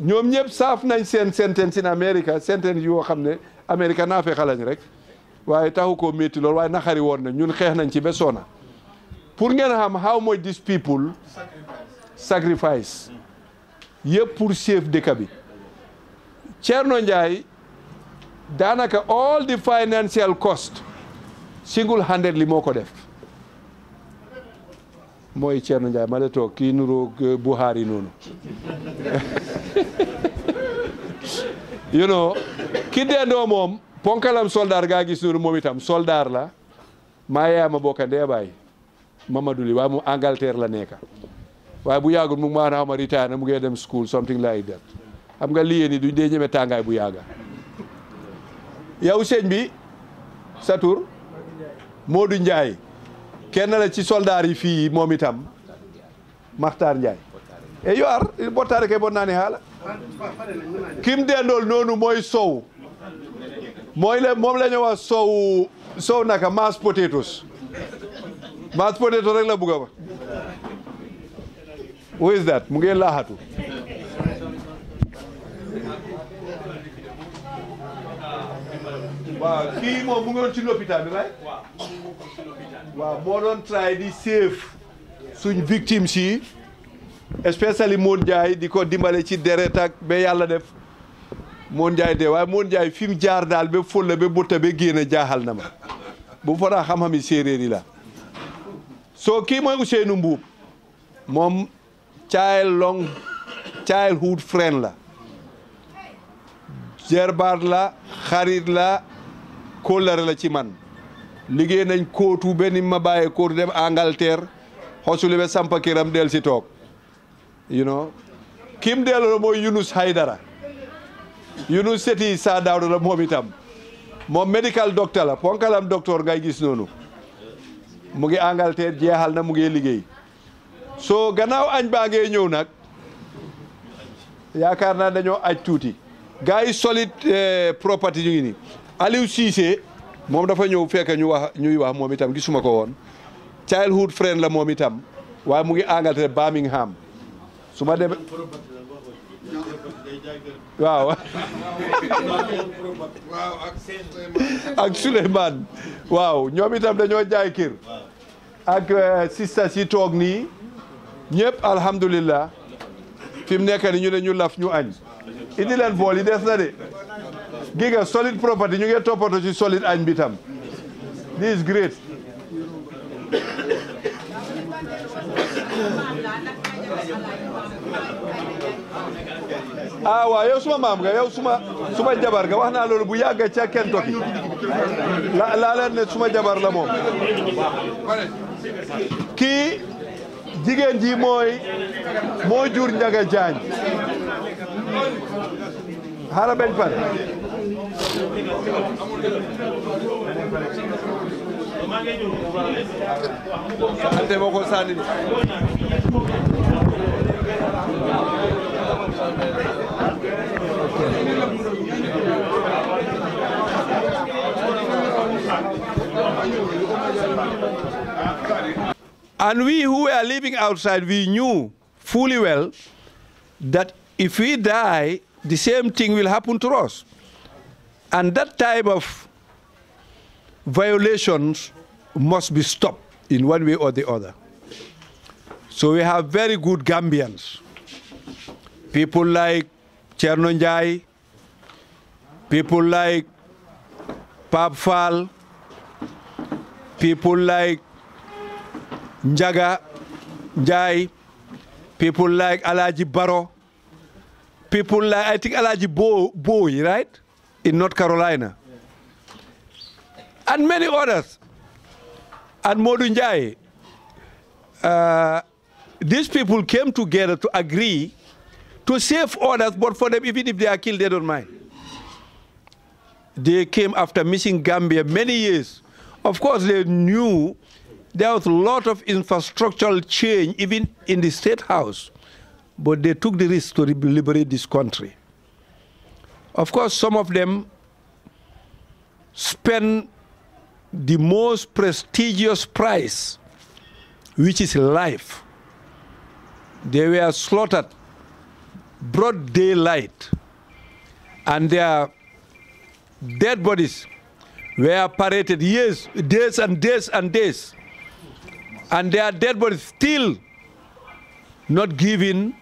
ñoom ñëpp saaf nañ seen sentence in America sentence yoo xam ne America naa fee xalañ rek waaye taxu koo métti loolu waaye naxari woon na ñun xeex nañ ci ba soona pour ngeen xam how much these people sacrifice yëpp pour chef dëkk bi Thierno Ndiaye daanaka all the financial cost single handedly moo ko def mooy Thierno Ndiaye ma la toog kii nuroog Buhari noonu you know ki dendoo moom ponkalam soldaar gaa gis noonu moom itam soldaar la maa yaama bokka ndee baay Mamadou Li waaye mu Angleterre la nekka waaye bu yàggul mu maanaam ma retire na mu ngee dem school something like that xam nga liyée ni duñ dee ñeme tàngaay bu yàgga yow sëñ bi sa tur Modou Ndiaye kenn la ci soldaar yi fii moom itam Makhtar Ndiaye e yo ar bottaare ke bon naani haala kim dendool noonu mooy sow moom la ñu wax sow naka mashed potatoes rek la bugga ba who is that mu ngeen laaxatu waaw kii moom mu ngi woon ci lopitaan bi right waaw moo doon try di save suñ victimes yi especially Moon Njaay di ko dimbale ci deret ak ba yàlla def Moon Njaay de waaye Moon Njaay fi mu jaar daal ba fulla ba butta ba génn jaaxal na ma bu faraa xam-xami séeréer yi la soo kii mooy Ousseynou Mbuub moom childhood friend la jerbaat la xarit la kóllëre la ci man liggéey nañ kóotu benn ma bàyyee kóotu dem Angleterre xosuli be sampa kiram del si toog you know kim delloo mooy Yunus Haydara Yunus seti Saa Daawda la moom itam moom medical doctor la ponkalam docteur ngay gis noonu mu ngi Angleterre jeexal na mu ngi liggéey so gannaaw añ baa ngee ñëw nag yaakaar naa dañoo aj tuuti gars yi solid property ñu ngi ni Aliou Cissé moom dafa ñëw fekk ñuy wax moom itam gisuma ko woon childhood friend la moom itam waaye mu ngi Angleterre Birmingham su ma demee waaw ak Souleymane waaw ñoom itam dañoo jaay kër ak sista si toog nii ñëpp alhamdulillah fi mu nekk ni ñu ne ñu laf ñu añ indi leen bool yi des na de giga solid property ñu ngi toppatoo ci solid añ bi tam this is great ah waaw yow suma maam nga yow suma jabar nga wax naa loolu bu yàgga ca Kentucky laa leen ne suma jabar la moom kii jigéen ji moo jur Njaga Jaañ xaaral bañ pare ante moo ko sànni ni and we who were living outside, we knew fully well that if we die, the same thing will happen to us. And that type of violations must be stopped in one way or the other. So we have very good Gambians. People like Cherno Njai, people like Pap Fall, people like Njaga Njai, people like Alaji Baro, people like, I think Alaji Boy, right? In North Carolina. And many others. And Modu Njai. These people came together to agree to save others, but for them, even if they are killed, they don't mind. They came after missing Gambia many years. Of course, they knew there was a lot of infrastructural change, even in the State House, but they took the risk to liberate this country. Of course, some of them spent the most prestigious price, which is life. They were slaughtered, broad daylight, and their dead bodies were paraded days and days and days. And their dead bodies still not given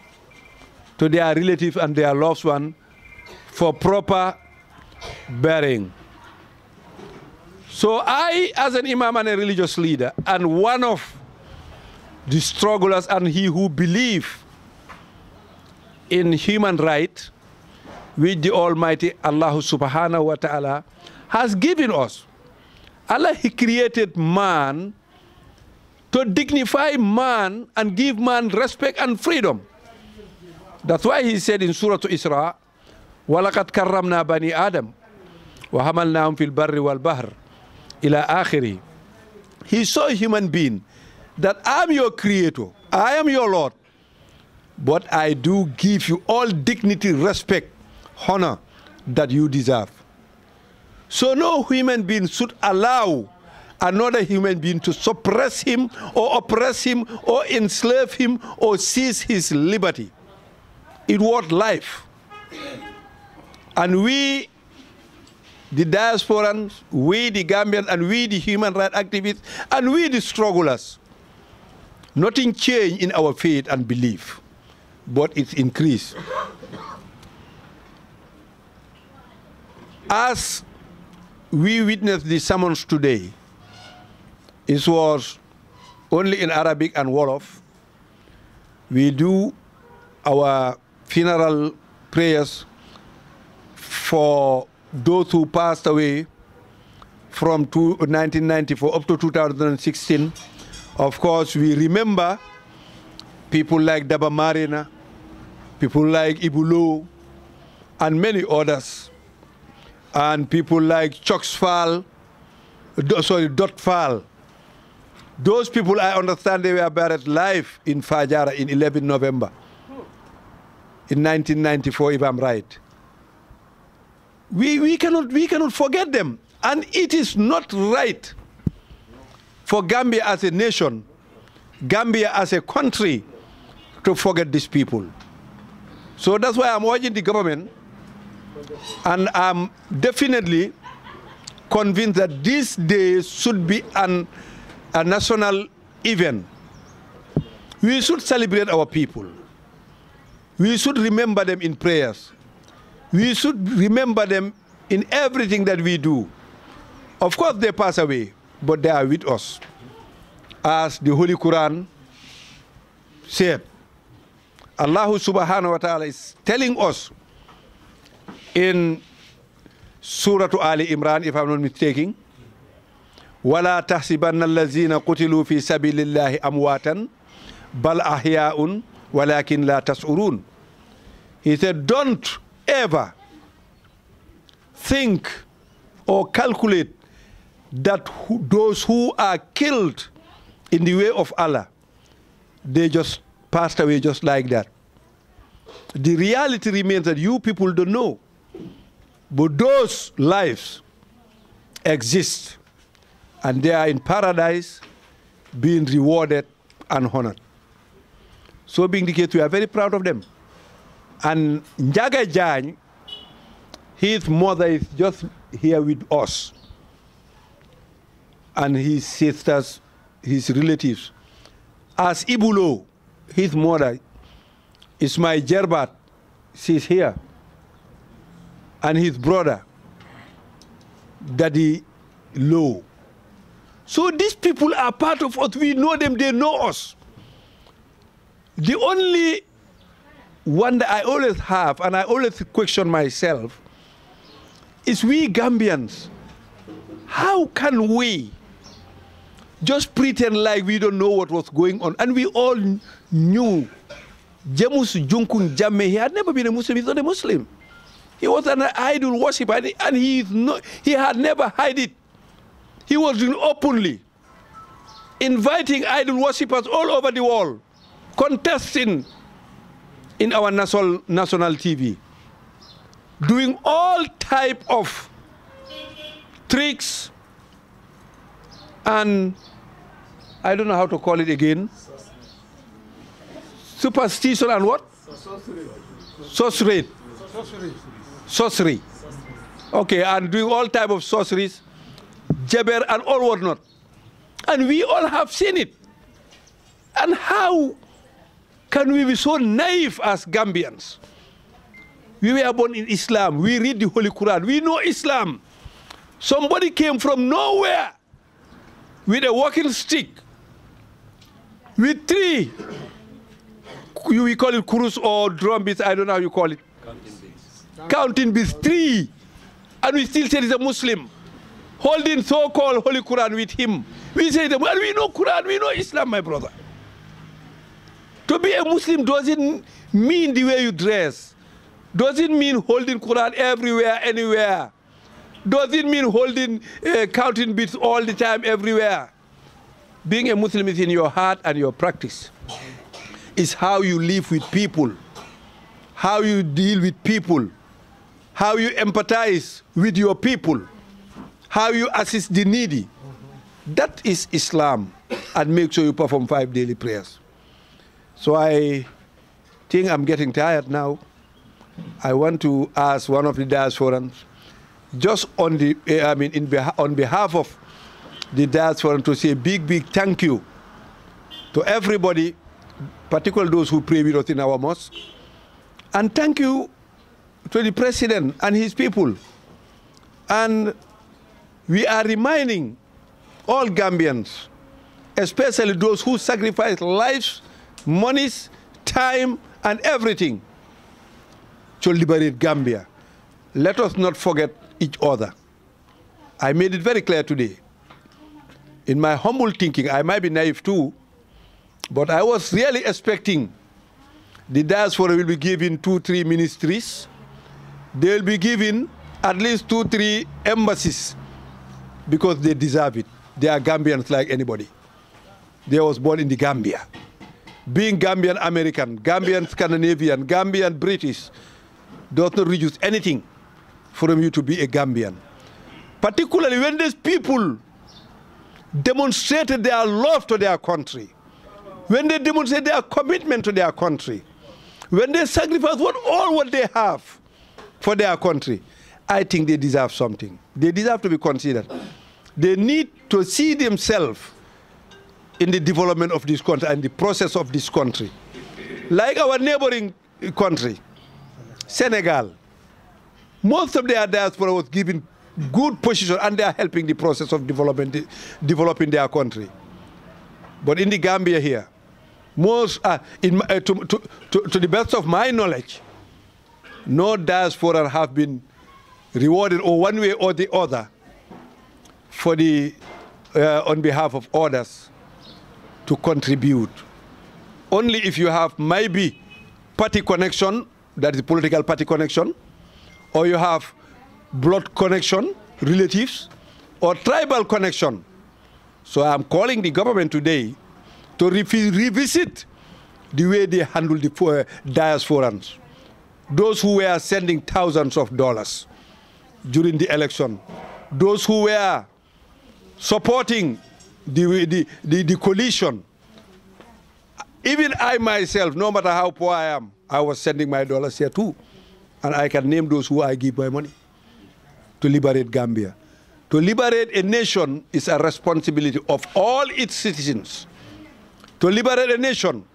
to their relatives and their loved ones for proper burying. So I, as an imam and a religious leader, and one of the strugglers and he who believe in human rights, which the Almighty Allah subhanahu wa ta'ala has given us. Allah, He created man to dignify man and give man respect and freedom. That's why He said in Surah Isra, وَلَقَدْ كَرَّمْنَا بَنِي آدَمَ وَحَمَلْنَاهُمْ فِي الْبَرِّ وَالْبَحْرِ إِلَى آخِرِهِ. He saw a human being that I'm your creator, I am your Lord, but I do give you all dignity, respect, honor that you deserve. So no human being should allow another human being to suppress him or oppress him or enslave him or seize his liberty. It was life. And we, the diasporans, we the Gambians, and we the human rights activists, and we the strugglers, nothing changed in our faith and belief, but it increased. As we witness the sermons today, it was only in Arabic and Wolof. We do our funeral prayers for those who passed away from 1994 up to 2016. Of course, we remember people like Daba Marina, people like Ibulo, and many others, and people like Dot Fall. Those people, I understand, they were buried live in Fajara in 11 November in 1994, if I'm right. We cannot forget them. And it is not right for Gambia as a nation, Gambia as a country, to forget these people. So that's why I'm urging the government, and I'm definitely convinced that this day should be a national event. We should celebrate our people. We should remember them in prayers. We should remember them in everything that we do. Of course, they pass away, but they are with us. As the Holy Quran said, Allah subhanahu wa ta'ala is telling us in Surah Ali Imran, if I'm not mistaken, وَلَا تَحْسِبَنَّ الَّذِينَ قُتِلُوا فِي سَبِيلِ اللَّهِ أَمْوَاتًا بَلْ أَحْيَاءٌ وَلَكِنْ لَا تَشْعُرُونَ. He said, don't ever think or calculate that those who are killed in the way of Allah, they just passed away just like that. The reality remains that you people don't know. But those lives exist, and they are in paradise being rewarded and honored. So being the case, we are very proud of them. And Njaga Jany, his mother is just here with us, and his sisters, his relatives. As Ibulo, his mother, is my Jerbat, she's here. And his brother, Daddy Low. So these people are part of us. We know them, they know us. The only one that I always have, and I always question myself, is we Gambians. How can we just pretend like we don't know what was going on? And we all knew Jamus Junkun Jamme, he had never been a Muslim, he's not a Muslim. He was an idol worshiper, and he had never hid it. He was doing openly, inviting idol worshippers all over the world, contesting in our national TV, doing all type of tricks and I don't know how to call it again. Superstition and what? Sorcery. Sorcery. Okay, and doing all type of sorceries, jabber and all whatnot. And we all have seen it. And how can we be so naive as Gambians? We were born in Islam. We read the Holy Quran. We know Islam. Somebody came from nowhere with a walking stick, with three, we call it kurus or drum beats, I don't know how you call it. Counting beats, three. And we still say he's a Muslim, holding so-called Holy Quran with him. We say, well, we know Quran, we know Islam, my brother. To be a Muslim doesn't mean the way you dress. Doesn't mean holding Quran everywhere, anywhere. Doesn't mean holding counting beats all the time, everywhere. Being a Muslim is in your heart and your practice. It's how you live with people, how you deal with people, how you empathize with your people, how you assist the needy. That is Islam, and make sure you perform 5 daily prayers. So I think I'm getting tired now. I want to ask one of the diasporans, just on the, on behalf of the diaspora, to say a big thank you to everybody, particularly those who pray with us in our mosque, and thank you to the president and his people. And we are reminding all Gambians, especially those who sacrifice lives, monies, time, and everything to liberate Gambia. Let us not forget each other. I made it very clear today. In my humble thinking, I might be naive too, but I was really expecting the diaspora will be given 2-3 ministries. They'll be given at least 2-3 embassies because they deserve it. They are Gambians like anybody. they was born in the Gambia. Being Gambian American, Gambian Scandinavian, Gambian British does not reduce anything from you to be a Gambian. Particularly when these people demonstrated their love to their country, when they demonstrate their commitment to their country, when they sacrifice all what they have for their country, I think they deserve something. They deserve to be considered. They need to see themselves in the development of this country and the process of this country. Like our neighboring country, Senegal, most of their diaspora was given good position and they are helping the process of developing their country. But in the Gambia here, most, to the best of my knowledge, no diaspora have been rewarded or one way or the other for the, on behalf of others to contribute. Only if you have maybe party connection, that is political party connection, or you have blood connection, relatives, or tribal connection. So I'm calling the government today to revisit the way they handle the diasporans. Those who were sending thousands of dollars during the election, those who were supporting the coalition. Even I myself, no matter how poor I am, I was sending my dollars here too. And I can name those who I give my money to liberate Gambia. To liberate a nation is a responsibility of all its citizens. To liberate a nation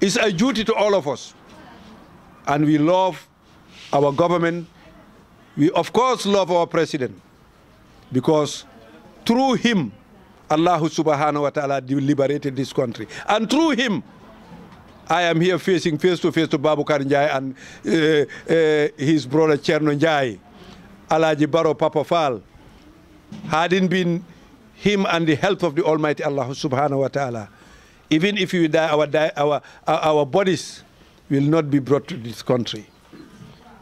is a duty to all of us. And we love our government. We, of course, love our president, because through him, Allah subhanahu wa ta'ala liberated this country. And through him, I am here facing face to face to Babukar Njai and his brother Cherno Njai, Alaji Baro Papa Fall. Hadn't been him and the help of the Almighty Allah subhanahu wa ta'ala, even if we die, our bodies will not be brought to this country.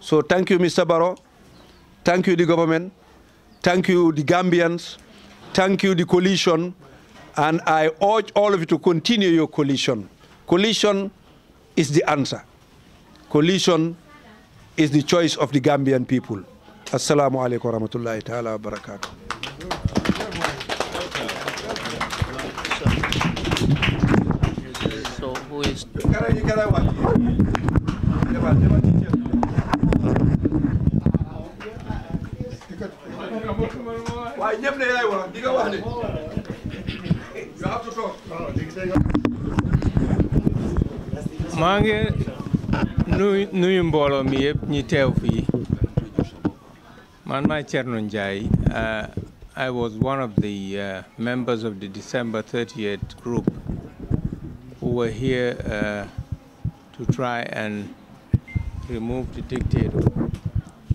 So thank you, Mr. Baro. Thank you, the government. Thank you, the Gambians. Thank you, the coalition. And I urge all of you to continue your coalition. Coalition is the answer. Coalition is the choice of the Gambian people. Assalamu alaikum wa rahmatullahi ta'ala wa barakatuh. So who is... maa ngi nuyu mbooloo mi yëpp ñi teew fii man maay Cherno Njai. I was one of the members of the December 30th group who were here to try and remove the dictator.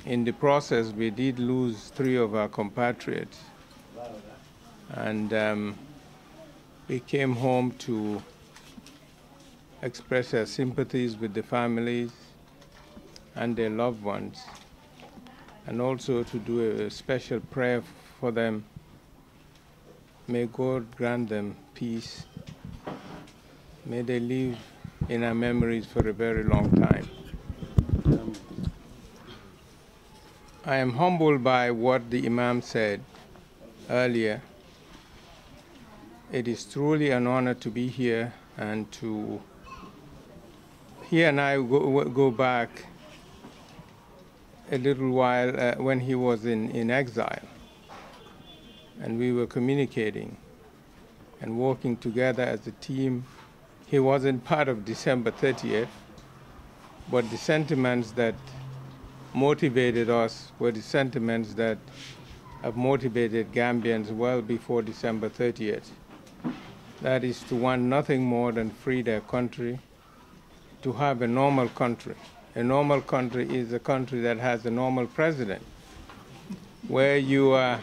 In the process, we did lose 3 of our compatriots, and we came home to express our sympathies with the families and their loved ones, and also to do a special prayer for them. May God grant them peace. May they live in our memories for a very long time. I am humbled by what the Imam said earlier. It is truly an honor to be here and to... He and I go back a little while when he was in exile, and we were communicating and working together as a team. He wasn't part of December 30th, but the sentiments that motivated us were the sentiments that have motivated Gambians well before December 30th. That is to want nothing more than free their country, to have a normal country. A normal country is a country that has a normal president, where you I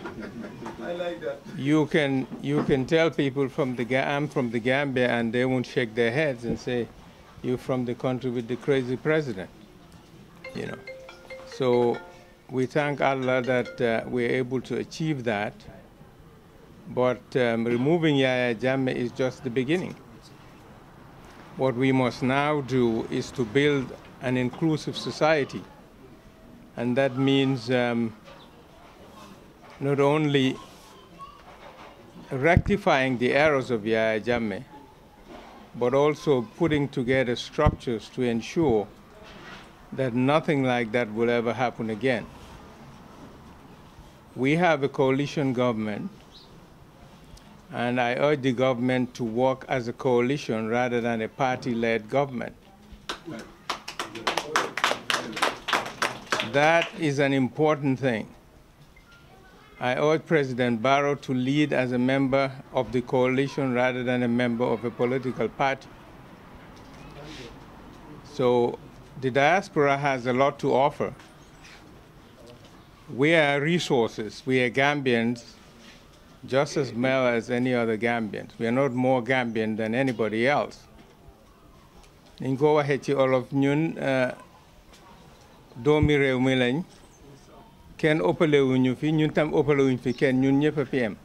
like that. You can tell people I'm from the Gambia, and they won't shake their heads and say, you're from the country with the crazy president, you know. So we thank Allah that we're able to achieve that, But removing Yaya Jammeh is just the beginning. What we must now do is to build an inclusive society. And that means not only rectifying the errors of Yaya Jammeh, but also putting together structures to ensure that nothing like that will ever happen again. We have a coalition government, and I urge the government to work as a coalition rather than a party-led government. That is an important thing. I urge President Barrow to lead as a member of the coalition rather than a member of a political party. So the diaspora has a lot to offer. We are resources. We are Gambians just as well as any other Gambians. We are not more Gambian than anybody else. In go ahead ci olof ñun doomi réew mi lañ kenn ëppalewuñu fi ñun tam ëppalewuñ fi kenn ñun ñëpp a fi am.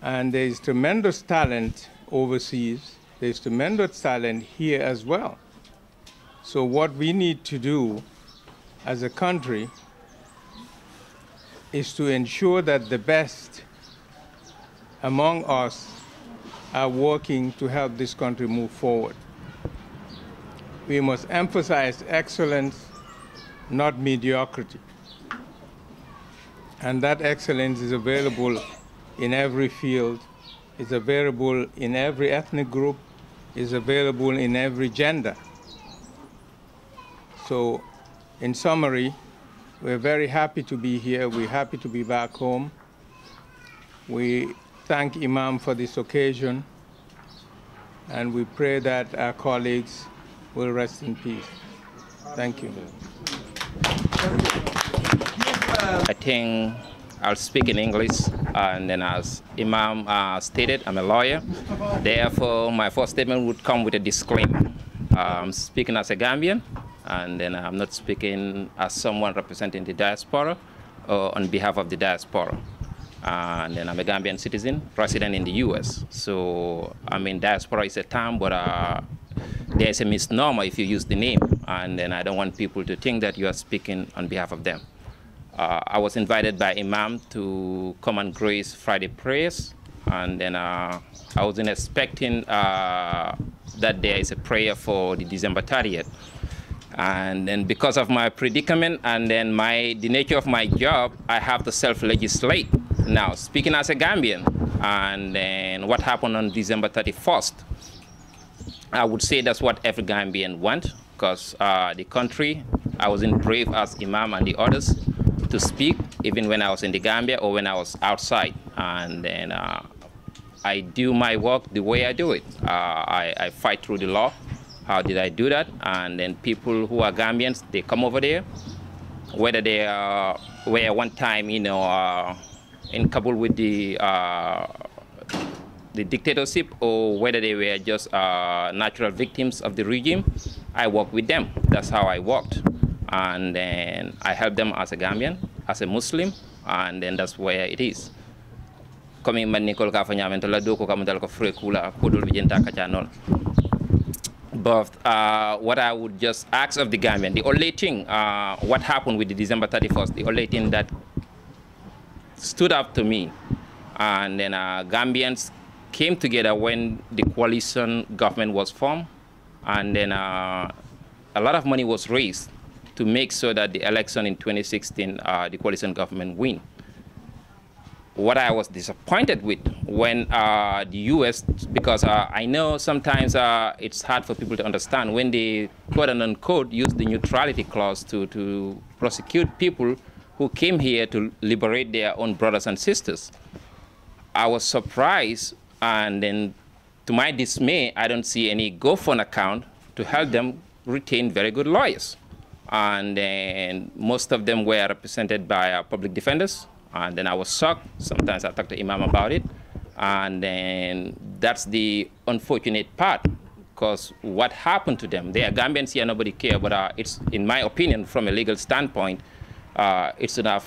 And there is tremendous talent overseas. There is tremendous talent here as well. So what we need to do as a country is to ensure that the best among us are working to help this country move forward. We must emphasize excellence, not mediocrity. And that excellence is available in every field, is available in every ethnic group, is available in every gender. So, in summary, we're very happy to be here. We're happy to be back home. We thank Imam for this occasion, and we pray that our colleagues will rest in peace. Thank you. I think I'll speak in English, and then as Imam stated, I'm a lawyer. Therefore, my first statement would come with a disclaimer. I'm speaking as a Gambian, and then I'm not speaking as someone representing the diaspora or on behalf of the diaspora. And then I'm a Gambian citizen, resident in the US. So, I mean, diaspora is a term, but there's a misnomer if you use the name, and then I don't want people to think that you are speaking on behalf of them. I was invited by Imam to come and grace Friday prayers, and then I wasn't expecting that there is a prayer for the December 30th. And then because of my predicament and then the nature of my job, I have to self-legislate. Now, speaking as a Gambian, and then what happened on December 31st, I would say that's what every Gambian wants, because the country, I wasn't brave as Imam and the others to speak, even when I was in the Gambia or when I was outside. And then I do my work the way I do it. I fight through the law. How did I do that? And then people who are Gambians, they come over there, whether they were one time, you know, in Kabul with the dictatorship, or whether they were just natural victims of the regime. I work with them. That's how I worked. And then I help them as a Gambian, as a Muslim, and then that's where it is. Coming man Nicole Kafanyamentola Doko Kamutal Frekula, Kudul Vijenta Kachanol. But what I would just ask of the Gambian, the only thing, what happened with the December 31st, the only thing that stood up to me, and then Gambians came together when the coalition government was formed, and then a lot of money was raised to make sure that the election in 2016, the coalition government win. What I was disappointed with when the U.S., because I know sometimes it's hard for people to understand, when they quote and unquote use the neutrality clause to prosecute people who came here to liberate their own brothers and sisters. I was surprised, and then to my dismay, I don't see any GoFund account to help them retain very good lawyers. And then most of them were represented by public defenders. And then I was shocked. Sometimes I talk to Imam about it. And then that's the unfortunate part, because what happened to them? They are Gambians here, nobody cares, but it's, in my opinion, from a legal standpoint, it should have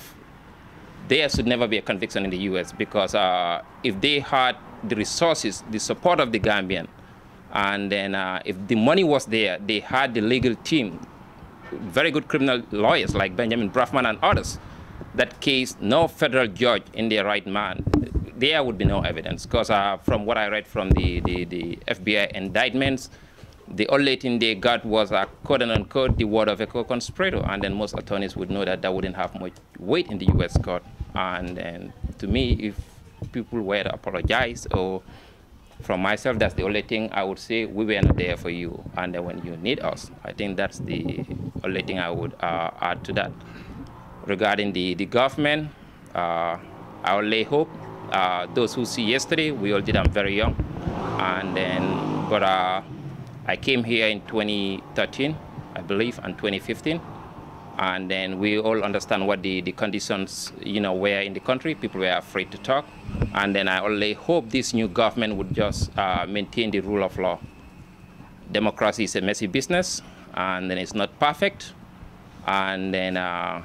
there should never be a conviction in the U.S. because if they had the resources, the support of the Gambian, and then if the money was there, they had the legal team, very good criminal lawyers like Benjamin Brafman and others, that case, no federal judge in their right mind, there would be no evidence. Because from what I read from the FBI indictments, the only thing they got was a quote and unquote the word of a co-conspirator, and then most attorneys would know that that wouldn't have much weight in the U.S. court. And then to me, if people were to apologize, or from myself, that's the only thing I would say, we were not there for you, and then when you need us, I think that's the only thing I would add to that. Regarding the government, I only hope those who see yesterday, we all did, I'm very young, and then, but I came here in 2013, I believe, and 2015, and then we all understand what the conditions, were in the country. People were afraid to talk, and then I only hope this new government would just maintain the rule of law. Democracy is a messy business, and then it's not perfect, and then I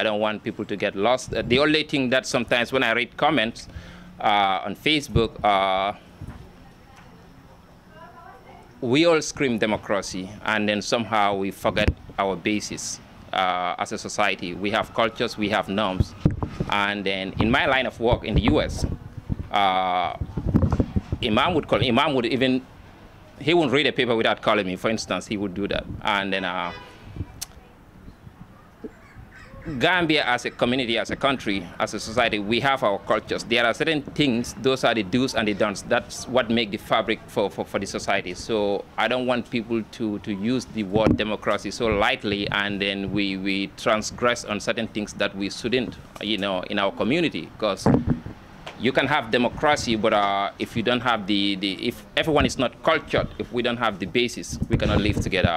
don't want people to get lost. The only thing that sometimes when I read comments on Facebook, we all scream democracy, and then somehow we forget our basis as a society. We have cultures, we have norms. And then in my line of work in the US, Imam would even, he wouldn't read a paper without calling me, for instance, he would do that. And then Gambia as a community, as a country, as a society, we have our cultures. There are certain things, those are the do's and the don'ts. That's what make the fabric for the society. So I don't want people to use the word democracy so lightly, and then we transgress on certain things that we shouldn't, in our community. Because you can have democracy, but if you don't have if everyone is not cultured, if we don't have the basis, we cannot live together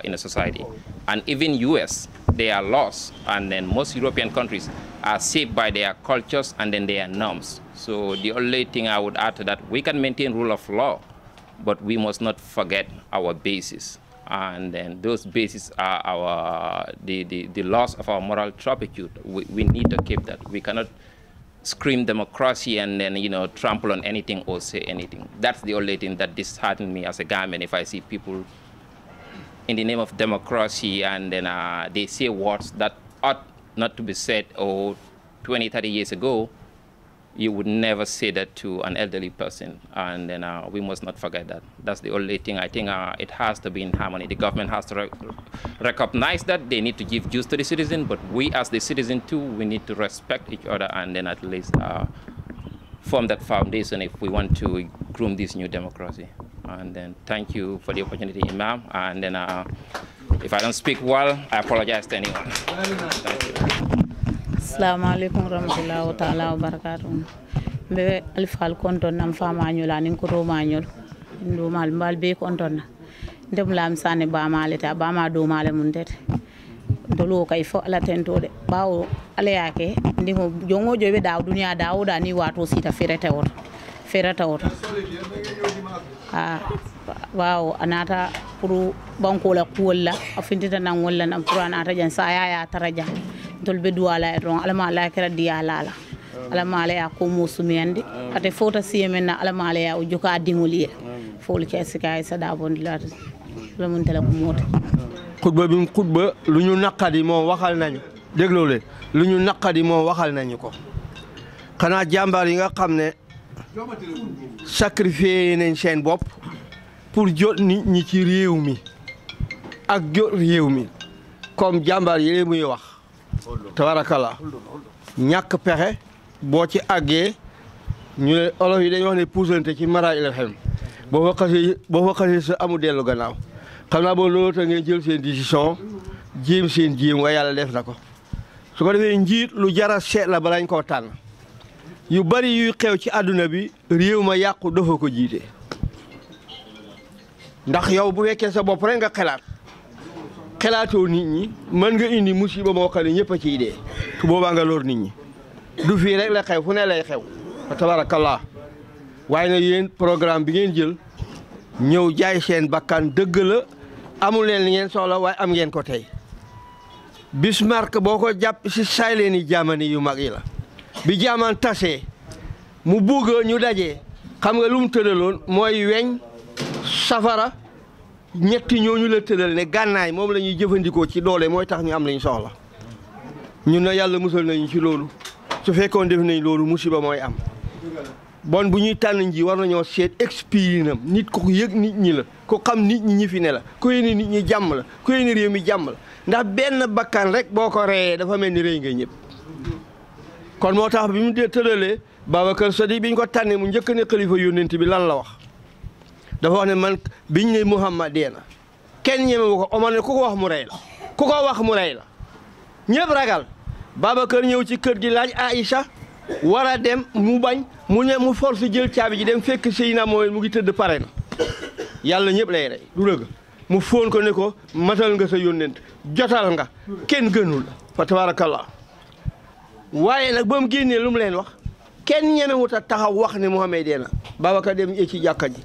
in a society. And even US, they are laws, and then most European countries are shaped by their cultures and then their norms. So the only thing I would add to that, we can maintain rule of law, but we must not forget our basis. And then those bases are the laws of our moral turpitude. We need to keep that. We cannot scream democracy and then, trample on anything or say anything. That's the only thing that disheartens me as a Gambian, if I see people in the name of democracy, and then they say words that ought not to be said, or 20, 30 years ago, you would never say that to an elderly person. And then we must not forget that. That's the only thing. I think it has to be in harmony. The government has to recognize that. They need to give dues to the citizen, but we as the citizen too, we need to respect each other, and then at least form that foundation if we want to groom this new democracy. And then thank you for the opportunity, Imam. And then if I don't speak well, I apologize to anyone. Thank you. Assalamu alaikum warahmatullahi ta'ala wabarakatuh. Mbe alifal konton nam fama nyola nin ko roma nyol ndo mal mbal be konton ndem lam sane ba maleta ba ma do male mun tete dolo kay fo ala tento de bawo ala yake ndingo jongo jobe daw dunya dawda ni wato sita fereta woto waaw anata pour banko la kuwalla afindita nan walla nan pour anata jan saya ya taraja dolbe duwala ron alama ala kera diala alama ala ya ko musumiyandi ate fota siyemena alama ala ya ujuka dingoliye fol kesika isa da bondila la mun tele ko mota khutba bi khutba luñu nakadi mo waxal nañu deglo le luñu nakadi mo waxal nañu ko xana jambar yi nga xamne sacrifier nañ seen bop pour jot nit ñi ci réew mi ak jot réew mi comme jambar yi muy wax tabarakallah ñak pexé bo ci aggé ñu olof yi dañ wax né poussante ci mara ila xam bo waxé sa amu delu gannaaw xamna bo lolo ta ngeen jël seen décision jëm seen jëm wa yalla def nako su ko defé njit lu jara sét la balañ ko tan yu bari yu xew ci aduna bi réew ma yaqku dafa ko jité ndax yow bu fekkee sa bopp rek nga xelaatoo nit ñi mën nga indi musiba moo xam ne ñëpp a ciy dee tu boobaa nga lor nit ñi du fii rek la xew fu ne lay xew tabarakallah waaye nag yéen programme bi ngeen jël ñëw jaay seen bakkan dëgg la amul leen li ngeen soxla waaye am ngeen ko tey Bismarck boo ko jàpp si sayleeni jaamani yu mag yi la bi jaamaan tasee mu bugg ñu dajee xam nga lu mu tëddaloon mooy weñ safara ñetti ñooñu la tëddal ne gànnaay moom la ñuy jëfandikoo ci doole mooy tax ñu am lañu soxla ñun na yàlla musal nañu ci loolu su fekkoon def nañ loolu musiba mooy am bon bu ñuy tànn nji war nañoo seet expérience am nit ko yëg nit ñi la ko xam nit ñi fi ne la ku yéene nit ñi jàmm la ku yéene réew mi jàmm la ndax benn bakkan rek boo ko reyee dafa mel ni rëy nga ñëpp kon moo tax bi mu dee tëralee Babacar Sadiq bi ñu ko tànnee mu njëkk ne xalifa yónnent bi lan la wax dafa wax ne man biñ ne Muhammad dee na kenn ñemewu ko Omar ne ku ko wax mu rey la ku ko wax mu rey la ñëpp ragal Babacar ñëw ci kër gi laaj Aïcha war a dem mu bañ mu ne mu force jël caabi ji dem fekk Seydina mooy mu ngi tëdd pare na yàlla ñëpp lay rey du dëgg mu fóon ko ne ko matal nga sa yónnent jotal nga kenn gënul la fa tabarakallah waaye nag ba mu génnee lu mu leen wax kenn ñemewut a taxaw wax ne Muhammad dee na Babacar dem ci jàkka ji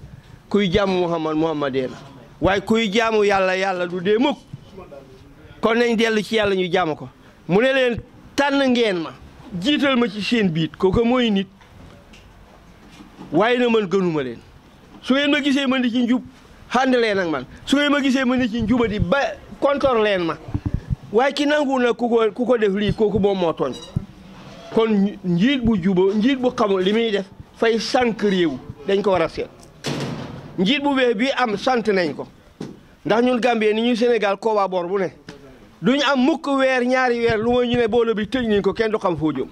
kuy jaamu Muhammad dee na waaye kuy jaamu yàlla du dee mukk kon nañ dellu ci yàlla ñu jaamu ko mu ne leen tànn ngeen ma jiital ma ci seen biit kooku mooy nit waaye na man gënuma leen su ngeen ma gisee ma ni ci njub ànd leen ak man su ngeen ma gisee ma ni ci njubadi ba kontor leen ma waaye ki nangu na ku ko def lii kooku moom moo tooñ kon njiit bu juba njiit bu xamul li muy def fay sànq réew dañ ko war a seet njiit bu bees bii am sant nañ ko ndax ñun Gambie ni ñuy Sénégal kooba bor bu ne duñ am mukk weer ñaari weer lu mooy ñu ne boole bi tëj nañ ko kenn du xam foo jëm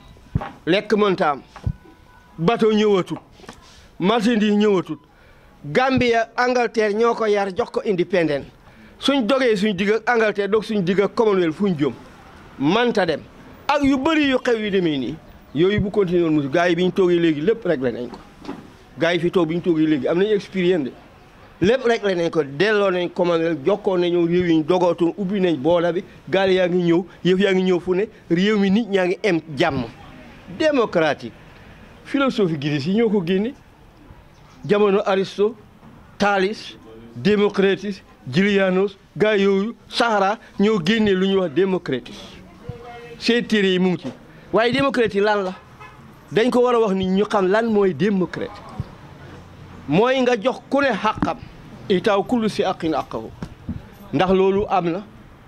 lekk mënta am bateau ñëwatut marchandise ñëwatut Gambia Angleterre ñoo ko yar jox ko indépendant suñ dogee suñ digg ak Angleterre dog suñ digg ak Commonwealth fuñ jëm manta dem ak yu bëri yu xew yu demee nii yooyu bu continué woon musu gars yi bi ñu toogee léegi lépp réglé nañ ko gars yi fi toog bi ñu toogee léegi am nañu expérience de lépp réglé nañ ko delloo nañ Commonwealth jokkoo nañu réew yi ñu dogootoon ubbi nañ booda bi gaal yaa ngi ñëw yëf yaa ngi ñëw fu ne réew mi nit ñaa ngi am jàmm démocratique philosophie grise yi ñoo ko génne jamono Aristote Thalès Démocritus Julianus gars yooyu Sahara ñoo génnee lu ñuy wax démocratique seen téere yi mu ngi ci waaye démocratique lan la dañ ko war a wax ni ñu xam lan mooy démocratique mooy nga jox ku ne xàqam itaaw kullu si aqin aqahu ndax loolu am na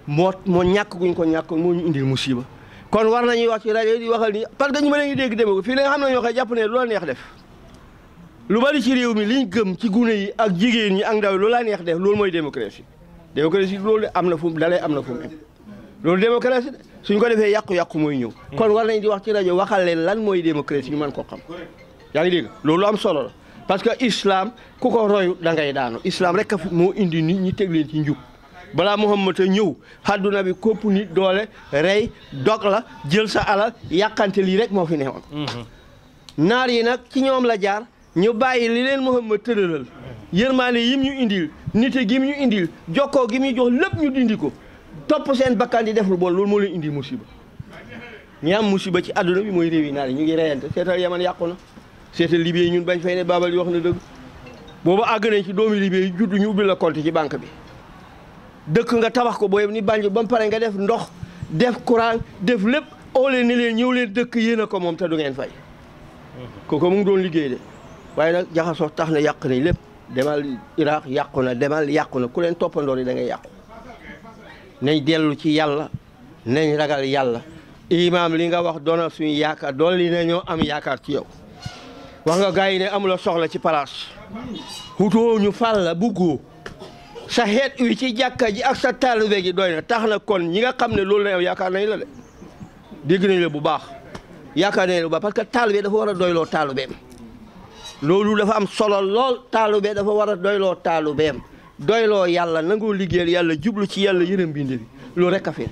moo ñàkk guñ ko ñàkk moo ñu indil musiba kon war nañuy wax ci rajo di waxal ni parce que ñu mën a ngi dégg démocratique fii la nga xam ne ñoo koy jàpp ne lu la neex def lu bari ci réew mi liñ gëm ci gune yi ak jigéen ñi ak ndaw lu la neex def loolu mooy démocratie démocratie loolu am na fu mu dalee am na fu mu loolu démocratie suñ ko defee yàqu-yàqu mooy ñëw kon war nañ di wax ci rajo waxal leen lan mooy démocratie ñu mën ko xam yaa ngi dégg loolu am solo la parce que islam ku ko royu da ngay daanu islam rek moo indi nit ñi teg leen ci njub balaa Muhammad a ñëw àdduna bi kopp nit doole rey dog la jël sa alal yàqante lii rek moo fi newoon naar yi nag ci ñoom la jaar ñu bàyyi li leen Muhammad tëralal yërmaane yim ñu indil nite gim ñu indil jokkoo gi ñu jox lépp ñu dindi ko topp seen bakkan di def lu bon loolu moo leen indi musiba ñi am musiba ci àdduna bi mooy réew yi naar yi ñu ngi reyante seetal Yaman yàqu na seetal Libye ñun bañ fay ne Babal yi wax na dëgg boobu àgg nañ ci doomi Libye yi judd ñu ubbi la compte ci banque bi dëkk nga tabax ko booy ni Banjul ba mu pare nga def ndox def courant def lépp oo leen ni leen ñëw leen dëkk yéen a ko moom te du ngeen fay kooku mu ngi doon liggéey de waaye nag jaxasoo tax na yàq nañ lépp demal Iraq yàqu na demal yàqu na ku leen toppandoor yi da ngay yàqu nañ dellu ci yàlla nañ ragal yàlla imaam li nga wax doona suñu yaakaar doon li na ñoo am yaakaar ci yow wax nga gars yi ne amula soxla ci place xutoo ñu fal la buggoo sa xeet wi ci jàkka ji ak sa taalibe gi doy na tax na kon ñi nga xam ne loolu la am yaakaar nañ la de dégg nañ la bu baax yaakaar nañ la bu baax parce que taalibe dafa war a doyloo taalibeem loolu dafa am solo lool taalube dafa war a doyloo taalubeem doyloo yàlla nangoo liggéeyal yàlla jublu ci yàlla yërëm bind bi loolu rek a fi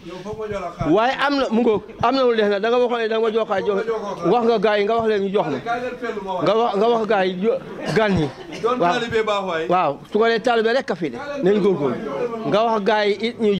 waaye am na mu ngoog am na lu def na da nga waxoon ne da nga ma joxaay jox wax nga gars yi nga wax leen ñu jox ma nga wax gars yi gan ñi waaw su ko dee taalube rek a fi de nañ góorgóorlu nga wax gars yi it ñu